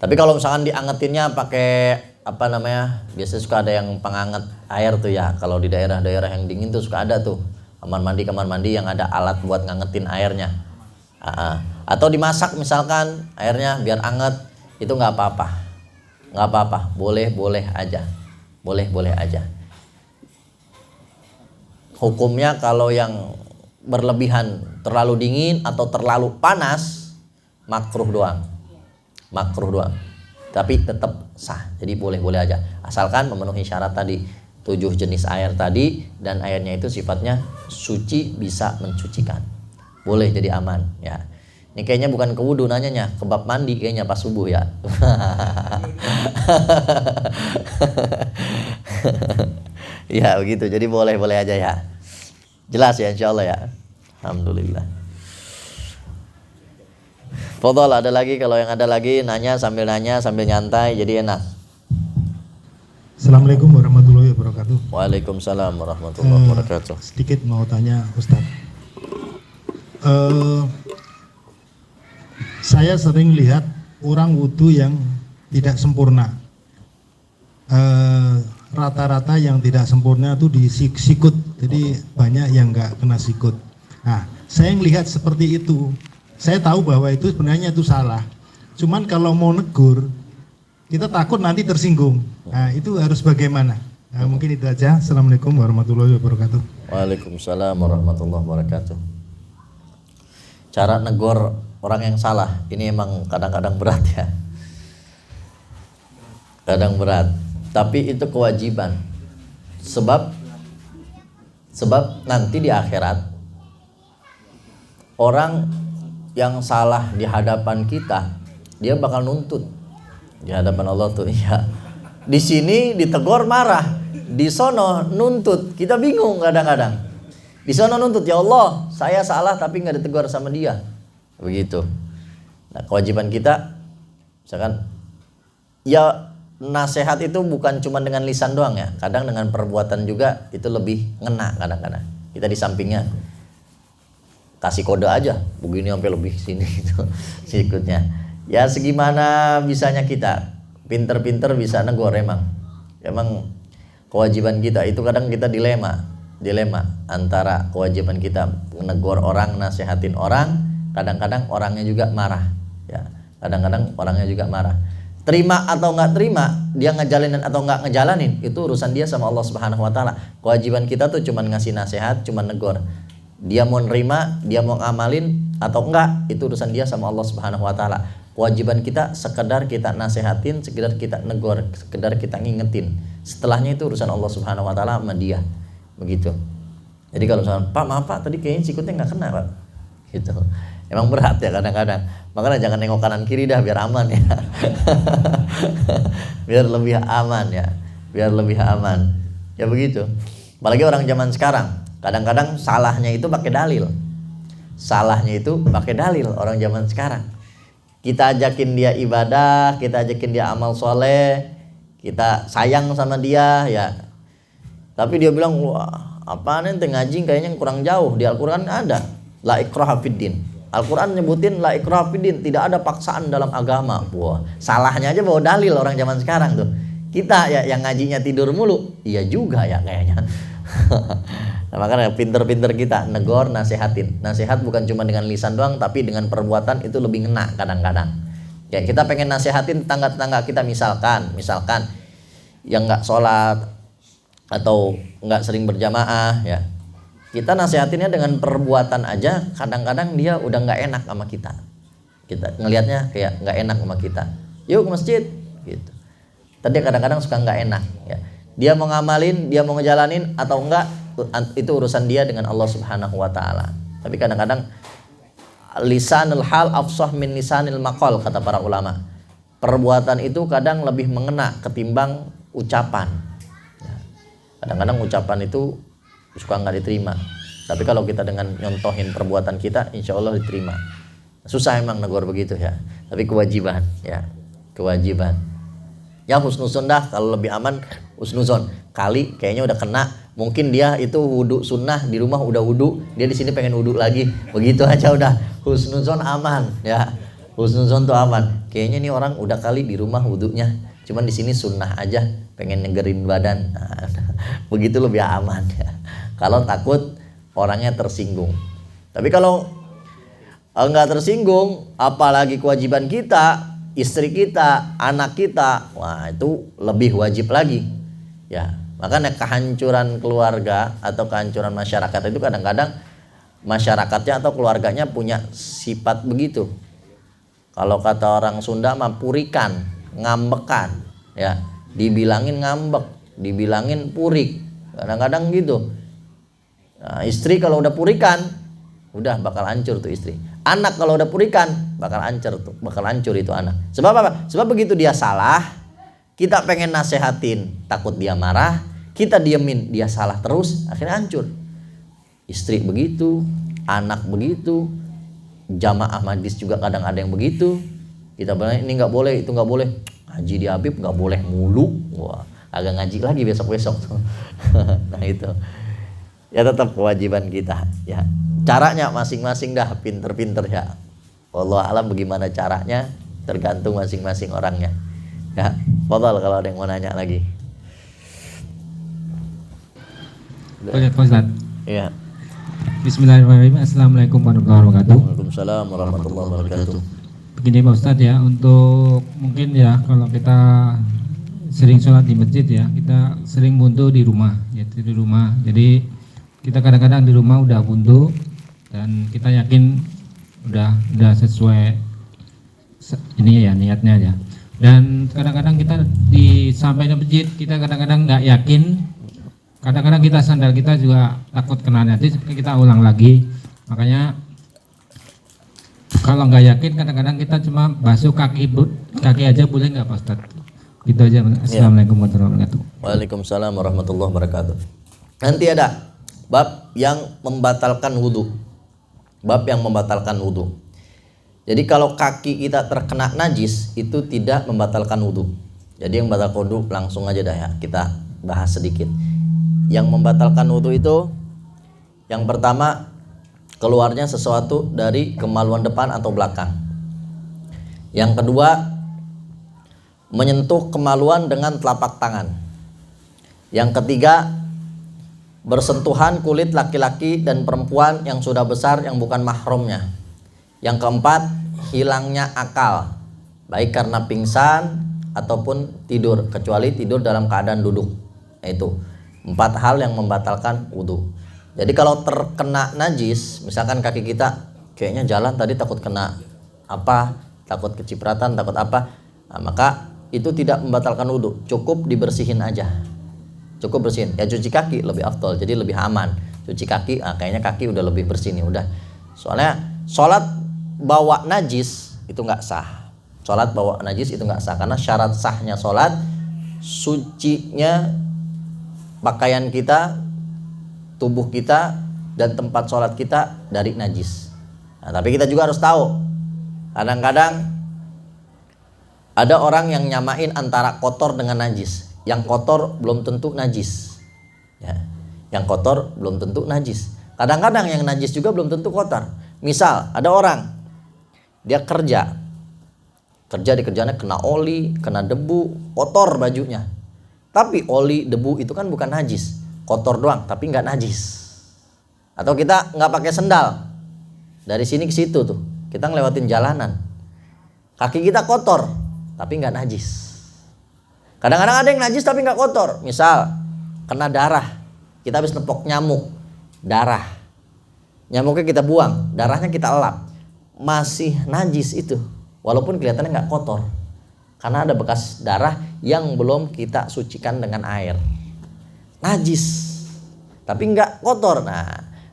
Tapi kalau misalkan diangetinnya pakai apa namanya, biasanya suka ada yang penganget air tuh ya, kalau di daerah-daerah yang dingin tuh suka ada tuh kamar mandi yang ada alat buat ngangetin airnya. Atau dimasak misalkan airnya biar anget, itu nggak apa-apa, boleh aja. Hukumnya kalau yang berlebihan, terlalu dingin atau terlalu panas, makruh doang, tapi tetap sah. Jadi boleh aja, asalkan memenuhi syarat tadi, 7 jenis air tadi, dan airnya itu sifatnya suci, bisa mensucikan, boleh, jadi aman ya. Ini kayaknya bukan ke wudu nanyanya, ke bab mandi kayaknya pas subuh ya. Ya begitu, jadi boleh aja ya. Jelas ya insyaallah ya. Alhamdulillah. Fadhal, ada lagi? Kalau yang ada lagi nanya sambil nyantai, jadi enak. Assalamualaikum warahmatullahi wabarakatuh. Waalaikumsalam warahmatullahi wabarakatuh. Sedikit mau tanya Ustaz. Saya sering lihat orang wudhu yang tidak sempurna. Rata-rata yang tidak sempurna itu di sikut, jadi banyak yang nggak kena sikut. Nah, saya melihat seperti itu. Saya tahu bahwa itu sebenarnya itu salah. Cuman kalau mau negur, kita takut nanti tersinggung. Nah, itu harus bagaimana? Nah, mungkin itu aja. Assalamualaikum warahmatullahi wabarakatuh. Waalaikumsalam warahmatullahi wabarakatuh. Cara negor orang yang salah ini emang kadang-kadang berat ya. Kadang berat, tapi itu kewajiban. Sebab nanti di akhirat orang yang salah di hadapan kita, dia bakal nuntut di hadapan Allah tuh ya. Di sini ditegur marah, di sono nuntut. Kita bingung kadang-kadang. Di sono nuntut, ya Allah, saya salah tapi nggak ditegur sama dia. Begitu. Nah, kewajiban kita misalkan ya, nasihat itu bukan cuma dengan lisan doang ya, kadang dengan perbuatan juga itu lebih ngena. Kadang-kadang kita di sampingnya kasih kode aja, begini sampai lebih sini gitu sikutnya. Ya segimana bisanya kita, pinter-pinter bisa negor emang kewajiban kita itu. Kadang kita dilema antara kewajiban kita negor orang, nasihatin orang, kadang-kadang orangnya juga marah ya, terima atau nggak terima, dia ngejalanin atau nggak ngejalanin, itu urusan dia sama Allah Subhanahu Wa Taala. Kewajiban kita tuh cuman ngasih nasihat, cuman negor. Dia mau nerima, dia mau ngamalin atau enggak, itu urusan dia sama Allah Subhanahu Wa Taala. Kewajiban kita sekedar kita nasihatin, sekedar kita negor, sekedar kita ngingetin. Setelahnya itu urusan Allah Subhanahu Wa Taala sama dia. Begitu. Jadi kalau misalnya, Pak maaf Pak, tadi kayaknya sikutnya nggak kena Pak, gitu. Emang berat ya kadang-kadang. Makanya jangan nengok kanan kiri dah, biar aman ya. biar lebih aman ya begitu. Apalagi orang zaman sekarang, kadang-kadang salahnya itu pakai dalil. Orang zaman sekarang, kita ajakin dia ibadah, kita ajakin dia amal soleh, kita sayang sama dia ya, tapi dia bilang, wah apaan ente ngaji kayaknya kurang jauh. Di Al-Quran ada la ikraha fiddin. Al-Quran nyebutin la ikraha fiddin, tidak ada paksaan dalam agama. Wah, salahnya aja bawa dalil orang zaman sekarang tuh. Kita ya yang ngajinya tidur mulu, iya juga ya kayaknya. Nah, makanya pinter-pinter kita negor, nasihatin. Nasihat bukan cuma dengan lisan doang, tapi dengan perbuatan itu lebih ngena kadang-kadang. Ya kita pengen nasihatin tetangga-tetangga kita, misalkan yang nggak sholat atau nggak sering berjamaah ya, kita nasihatinnya dengan perbuatan aja, kadang-kadang dia udah nggak enak sama kita ngelihatnya kayak nggak enak sama kita, yuk ke masjid gitu. Tapi kadang-kadang suka nggak enak ya. Dia mau ngamalin, dia mau ngejalanin atau enggak, itu urusan dia dengan Allah Subhanahu wa taala. Tapi kadang-kadang lisanul hal afsah min lisanil maqal, kata para ulama. Perbuatan itu kadang lebih mengena ketimbang ucapan. Ya. Kadang-kadang ucapan itu suka nggak diterima. Tapi kalau kita dengan nyontohin perbuatan kita, insya Allah diterima. Susah emang negor begitu ya. Tapi kewajiban ya, kewajiban. Ya husnuzon dah, kalau lebih aman husnuzon. Kali kayaknya udah kena, mungkin dia itu wudu sunnah, di rumah udah wudu, dia di sini pengen wudu lagi, begitu aja udah husnuzon aman ya. Husnuzon tuh aman. Kayaknya nih orang udah kali di rumah wudunya, cuman di sini sunnah aja, pengen nyegerin badan. Nah, begitu lebih aman ya. Kalau takut orangnya tersinggung. Tapi kalau enggak tersinggung, apalagi kewajiban kita, istri kita, anak kita, wah itu lebih wajib lagi ya. Makanya kehancuran keluarga atau kehancuran masyarakat itu kadang-kadang masyarakatnya atau keluarganya punya sifat begitu. Kalau kata orang Sunda mah purikan, ngambekan ya. Dibilangin ngambek, dibilangin purik, kadang-kadang gitu. Nah, istri kalau udah purikan, udah bakal hancur tuh istri. Anak kalau udah purikan bakal hancur itu anak. Sebab apa? Sebab begitu dia salah, kita pengen nasehatin, takut dia marah, kita diemin, dia salah terus, akhirnya hancur. Istri begitu, anak begitu, jamaah majlis juga kadang ada yang begitu. Kita bilang ini nggak boleh, itu nggak boleh. Ngaji di Habib nggak boleh mulu. Wah, agak ngaji lagi besok-besok tuh. Nah itu. Ya tetap kewajiban kita ya. Caranya masing-masing dah pinter-pinter ya. Wallahu alam bagaimana caranya tergantung masing-masing orangnya. Ya, fadhal kalau ada yang mau nanya lagi. Oke, Pak Ustaz. Iya. Bismillahirrahmanirrahim. Assalamualaikum warahmatullahi wabarakatuh. Waalaikumsalam warahmatullahi wabarakatuh. Begini Pak Ustadz ya, untuk mungkin ya kalau kita sering sholat di masjid ya, kita sering wudhu di rumah, yaitu di rumah. Jadi kita kadang-kadang di rumah udah wudhu dan kita yakin udah sesuai ini ya niatnya ya. Dan kadang-kadang kita sampai di masjid kita kadang-kadang nggak yakin. Kadang-kadang kita sandal kita juga takut kena najis, kita ulang lagi. Makanya kalau nggak yakin kadang-kadang kita cuma basuh kaki aja boleh nggak Pak Ustadz? Gitu aja. Assalamualaikum warahmatullahi wabarakatuh. Waalaikumsalam warahmatullahi wabarakatuh. Nanti ada bab yang membatalkan wudu. Bab yang membatalkan wudu. Jadi kalau kaki kita terkena najis itu tidak membatalkan wudu. Jadi yang membatalkan wudu langsung aja dah ya, kita bahas sedikit. Yang membatalkan wudu itu yang pertama keluarnya sesuatu dari kemaluan depan atau belakang. Yang kedua menyentuh kemaluan dengan telapak tangan. Yang ketiga bersentuhan kulit laki-laki dan perempuan yang sudah besar yang bukan mahramnya. Yang keempat hilangnya akal, baik karena pingsan ataupun tidur, kecuali tidur dalam keadaan duduk. Itu 4 hal yang membatalkan wudu. Jadi kalau terkena najis, misalkan kaki kita kayaknya jalan tadi takut kena apa, takut kecipratan, takut apa, nah, maka itu tidak membatalkan wudu, cukup dibersihin aja. Cukup bersihin. Ya cuci kaki lebih afdol, jadi lebih aman. Cuci kaki, kayaknya kaki udah lebih bersih nih, udah. Soalnya sholat bawa najis itu nggak sah. Sholat bawa najis itu nggak sah karena syarat sahnya sholat sucinya pakaian kita, tubuh kita, dan tempat sholat kita dari najis. Nah, tapi kita juga harus tahu, kadang-kadang ada orang yang nyamain antara kotor dengan najis. Yang kotor belum tentu najis ya. Yang kotor belum tentu najis. Kadang-kadang yang najis juga belum tentu kotor. Misal ada orang dia kerja di kerjanya kena oli, kena debu, kotor bajunya. Tapi oli, debu itu kan bukan najis, kotor doang tapi nggak najis. Atau kita nggak pakai sendal, dari sini ke situ tuh kita ngelewatin jalanan, kaki kita kotor tapi nggak najis. Kadang-kadang ada yang najis tapi nggak kotor. Misal kena darah, kita habis nepok nyamuk, darah, nyamuknya kita buang, darahnya kita elap, masih najis itu, walaupun kelihatannya nggak kotor. karena ada bekas darah yang belum kita sucikan dengan air. Najis tapi nggak kotor. Nah,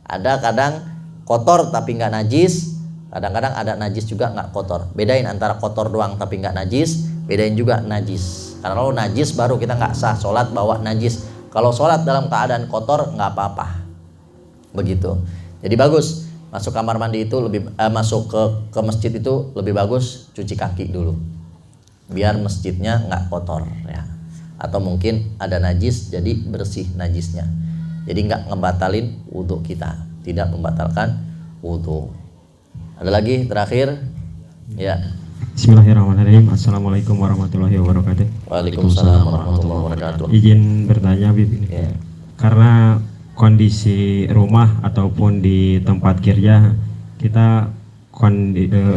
ada kadang kotor tapi nggak najis, kadang-kadang ada najis juga nggak kotor. Bedain antara kotor doang tapi nggak najis, bedain juga najis. Karena kalau najis baru kita nggak sah sholat bawa najis. Kalau sholat dalam keadaan kotor nggak apa-apa. Begitu. Jadi bagus masuk kamar mandi itu masuk ke masjid itu lebih bagus cuci kaki dulu. Biar masjidnya nggak kotor ya. Atau mungkin ada najis jadi bersih najisnya. Jadi nggak ngebatalin wudhu kita, tidak membatalkan wudhu. Ada lagi terakhir? Ya. Bismillahirrahmanirrahim. Assalamualaikum warahmatullahi wabarakatuh. Waalaikumsalam warahmatullahi wabarakatuh. Izin bertanya, Bib, ini. Ya. Karena kondisi rumah ataupun di tempat kerja kita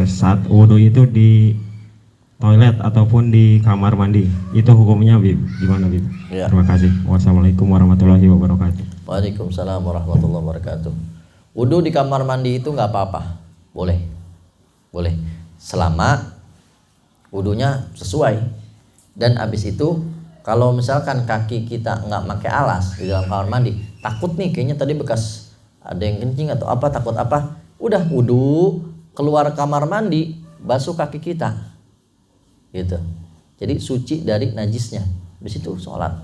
saat wudhu itu di toilet ataupun di kamar mandi, itu hukumnya Bib gimana, Bib? Ya. Terima kasih. Wassalamualaikum warahmatullahi wabarakatuh. Waalaikumsalam warahmatullahi wabarakatuh. Wudhu di kamar mandi itu nggak apa-apa, boleh, selama wudhunya sesuai. Dan abis itu kalau misalkan kaki kita nggak pakai alas di dalam kamar mandi, takut nih kayaknya tadi bekas ada yang kencing atau apa, takut apa, udah wudhu keluar kamar mandi basuh kaki kita gitu. Jadi suci dari najisnya, habis itu sholat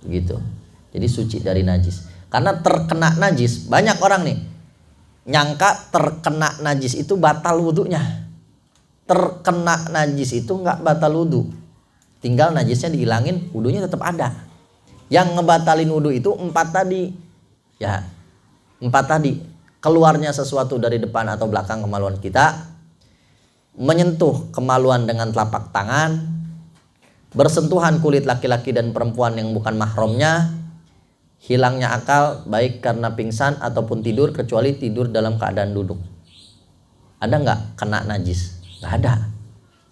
gitu. Jadi suci dari najis. Karena terkena najis, banyak orang nih nyangka terkena najis itu batal wudhunya. Terkena najis itu nggak batal wudhu, tinggal najisnya dihilangin, wudhunya tetap ada. Yang ngebatalin wudhu itu 4 tadi ya, 4 tadi: keluarnya sesuatu dari depan atau belakang kemaluan kita, menyentuh kemaluan dengan telapak tangan, bersentuhan kulit laki-laki dan perempuan yang bukan mahramnya, hilangnya akal baik karena pingsan ataupun tidur kecuali tidur dalam keadaan duduk. Ada nggak kena najis? Nggak ada.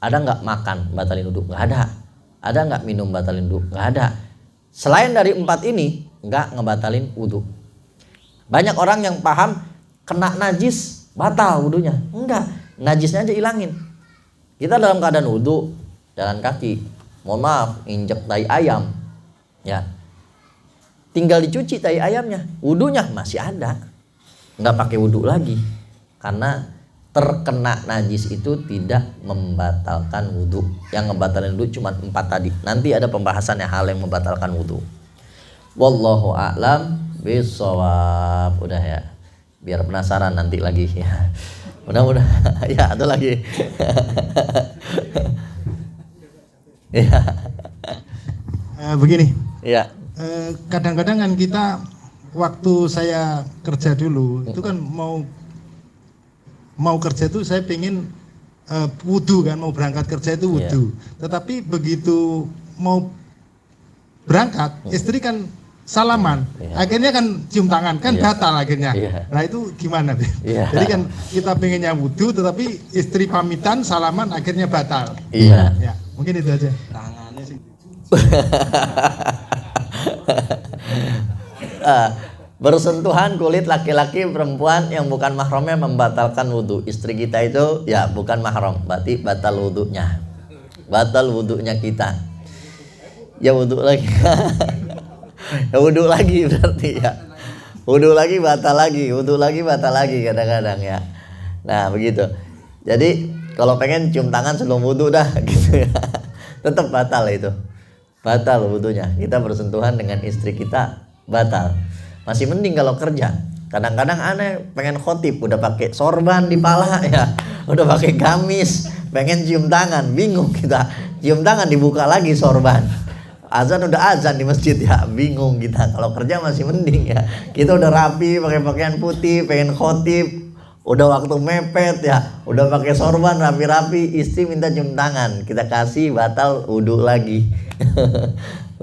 Ada nggak makan batalin wudhu? Nggak ada. Ada nggak minum batalin wudhu? Nggak ada. Selain dari 4 ini nggak ngebatalin wudhu. Banyak orang yang paham kena najis batal wudhunya. Enggak, najisnya aja hilangin. Kita dalam keadaan wudhu, jalan kaki, mohon maaf, injek tai ayam ya, tinggal dicuci tai ayamnya, wudhunya masih ada, nggak pakai wudhu lagi. Karena terkena najis itu tidak membatalkan wudhu. Yang ngebatalkan wudhu cuma 4 tadi. Nanti ada pembahasannya hal yang membatalkan wudhu. Wallahu a'lam bishawab. Udah ya, biar penasaran nanti lagi ya. Mudah-mudahan ya, ada lagi. Ya. Begini. Ya. Kadang-kadang kan kita waktu saya kerja dulu itu kan mau kerja itu saya pengen wudhu kan, mau berangkat kerja itu wudhu. Tetapi begitu mau berangkat, istri kan salaman, akhirnya kan cium tangan, kan batal akhirnya. Nah itu gimana? Jadi kan kita pengennya wudhu, tetapi istri pamitan salaman akhirnya batal. Iya. Ya, mungkin itu aja. Tangannya sih. Bersentuhan kulit laki-laki perempuan yang bukan mahramnya membatalkan wudhu. Istri kita itu ya bukan mahram, berarti batal wudhunya. Batal wudhunya kita. Ya wudhu lagi. Ya wudhu lagi berarti ya. Wudhu lagi batal lagi, wudhu lagi batal lagi kadang-kadang ya. Nah begitu. Jadi kalau pengen cium tangan sebelum wudhu dah gitu ya. Tetap batal itu. Batal wudhunya. Kita bersentuhan dengan istri kita batal. Masih mending kalau kerja. Kadang-kadang aneh pengen khotib udah pakai sorban di pala ya, udah pakai gamis, pengen cium tangan, bingung kita. Cium tangan dibuka lagi sorban. Azan udah azan di masjid ya, bingung kita. Kalau kerja masih mending ya. Kita udah rapi pakai pakaian putih, pengen khotib, udah waktu mepet ya, udah pakai sorban rapi-rapi, istri minta cium tangan, kita kasih batal wudhu lagi.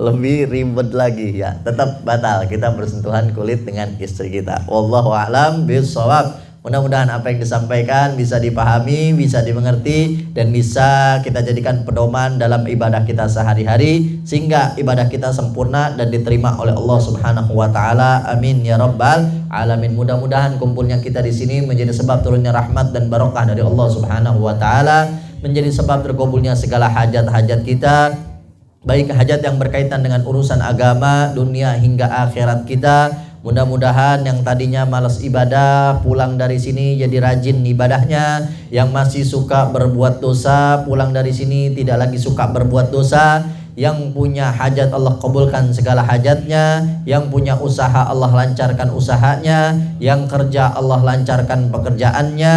Lebih ribet lagi ya, tetap batal kita bersentuhan kulit dengan istri kita. Wallahu a'lam bishawab. Mudah-mudahan apa yang disampaikan bisa dipahami, bisa dimengerti, dan bisa kita jadikan pedoman dalam ibadah kita sehari-hari sehingga ibadah kita sempurna dan diterima oleh Allah Subhanahu wa taala. Amin ya rabbal alamin. Mudah-mudahan kumpulnya kita di sini menjadi sebab turunnya rahmat dan barokah dari Allah Subhanahu wa taala, menjadi sebab terkabulnya segala hajat-hajat kita, baik hajat yang berkaitan dengan urusan agama, dunia hingga akhirat kita. Mudah-mudahan yang tadinya malas ibadah pulang dari sini jadi rajin ibadahnya, yang masih suka berbuat dosa pulang dari sini tidak lagi suka berbuat dosa, yang punya hajat Allah kabulkan segala hajatnya, yang punya usaha Allah lancarkan usahanya, yang kerja Allah lancarkan pekerjaannya,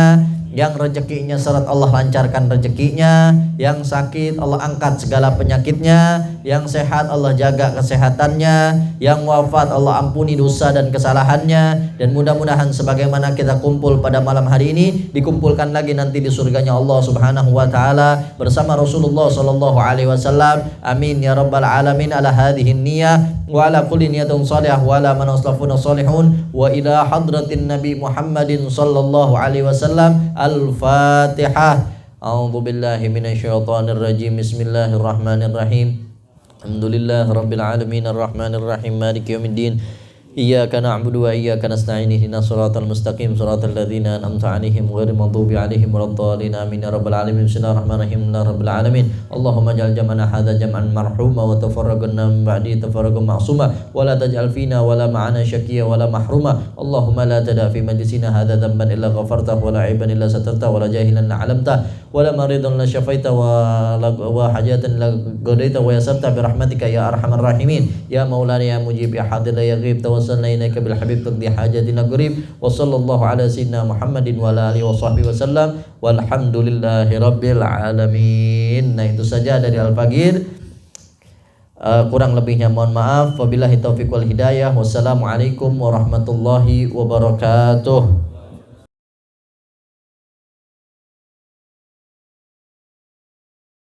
yang rezekinya seret Allah lancarkan rezekinya, yang sakit Allah angkat segala penyakitnya, yang sehat Allah jaga kesehatannya, yang wafat Allah ampuni dosa dan kesalahannya. Dan mudah-mudahan sebagaimana kita kumpul pada malam hari ini, dikumpulkan lagi nanti di surganya Allah Subhanahu wa taala bersama Rasulullah sallallahu alaihi wasallam. Amin ya rabbal alamin. Ala hadhihi niyyah wa ala kulli niyatin salihah wa ala man aslafuna salihun wa ila hadratin nabi Muhammadin sallallahu alaihi wasallam. Al-Fatihah. A'udzu billahi minasyaitonir rajim. Bismillahirrahmanirrahim. Alhamdulillah rabbil alamin arrahmanir rahim maliki yaumiddin. Iyyaka na'budu wa iyyaka nasta'in ihdinas siratal mustaqim siratal ladzina an'amta 'alaihim ghairil maghdubi 'alaihim waladdallin. Amin ya rabbal alamin. Bismillahirrahmanirrahim. Rabbil alamin. Allahumma ij'al jam'ana hadza jam'an marhuma wa tafarraqna min ba'di tafarraqan ma'suma wa la taj'al fina wa la ma'ana syaqiyya wa la mahruma. Allahumma la tada' fi majlisina hadza dhanban illa ghafartahu wa la 'aiban illa satartahu wa la jahilan la 'alamtahu wa la maridan la syafaita wa hajatan la qadaita wa yasarta bi rahmatika ya arhamar rahimin. Ya maulana ya mujib ya hadir ya ghaib وصلنا إليك بالحبيب تقضي حاجتنا قريب وصلى الله على سيدنا محمد وعلى آله وصحبه وسلم والحمد لله رب العالمين. Nah itu saja dari Al-Faqir. Kurang lebihnya mohon maaf. Wabillahi taufiq wal hidayah. Wassalamualaikum warahmatullahi wabarakatuh.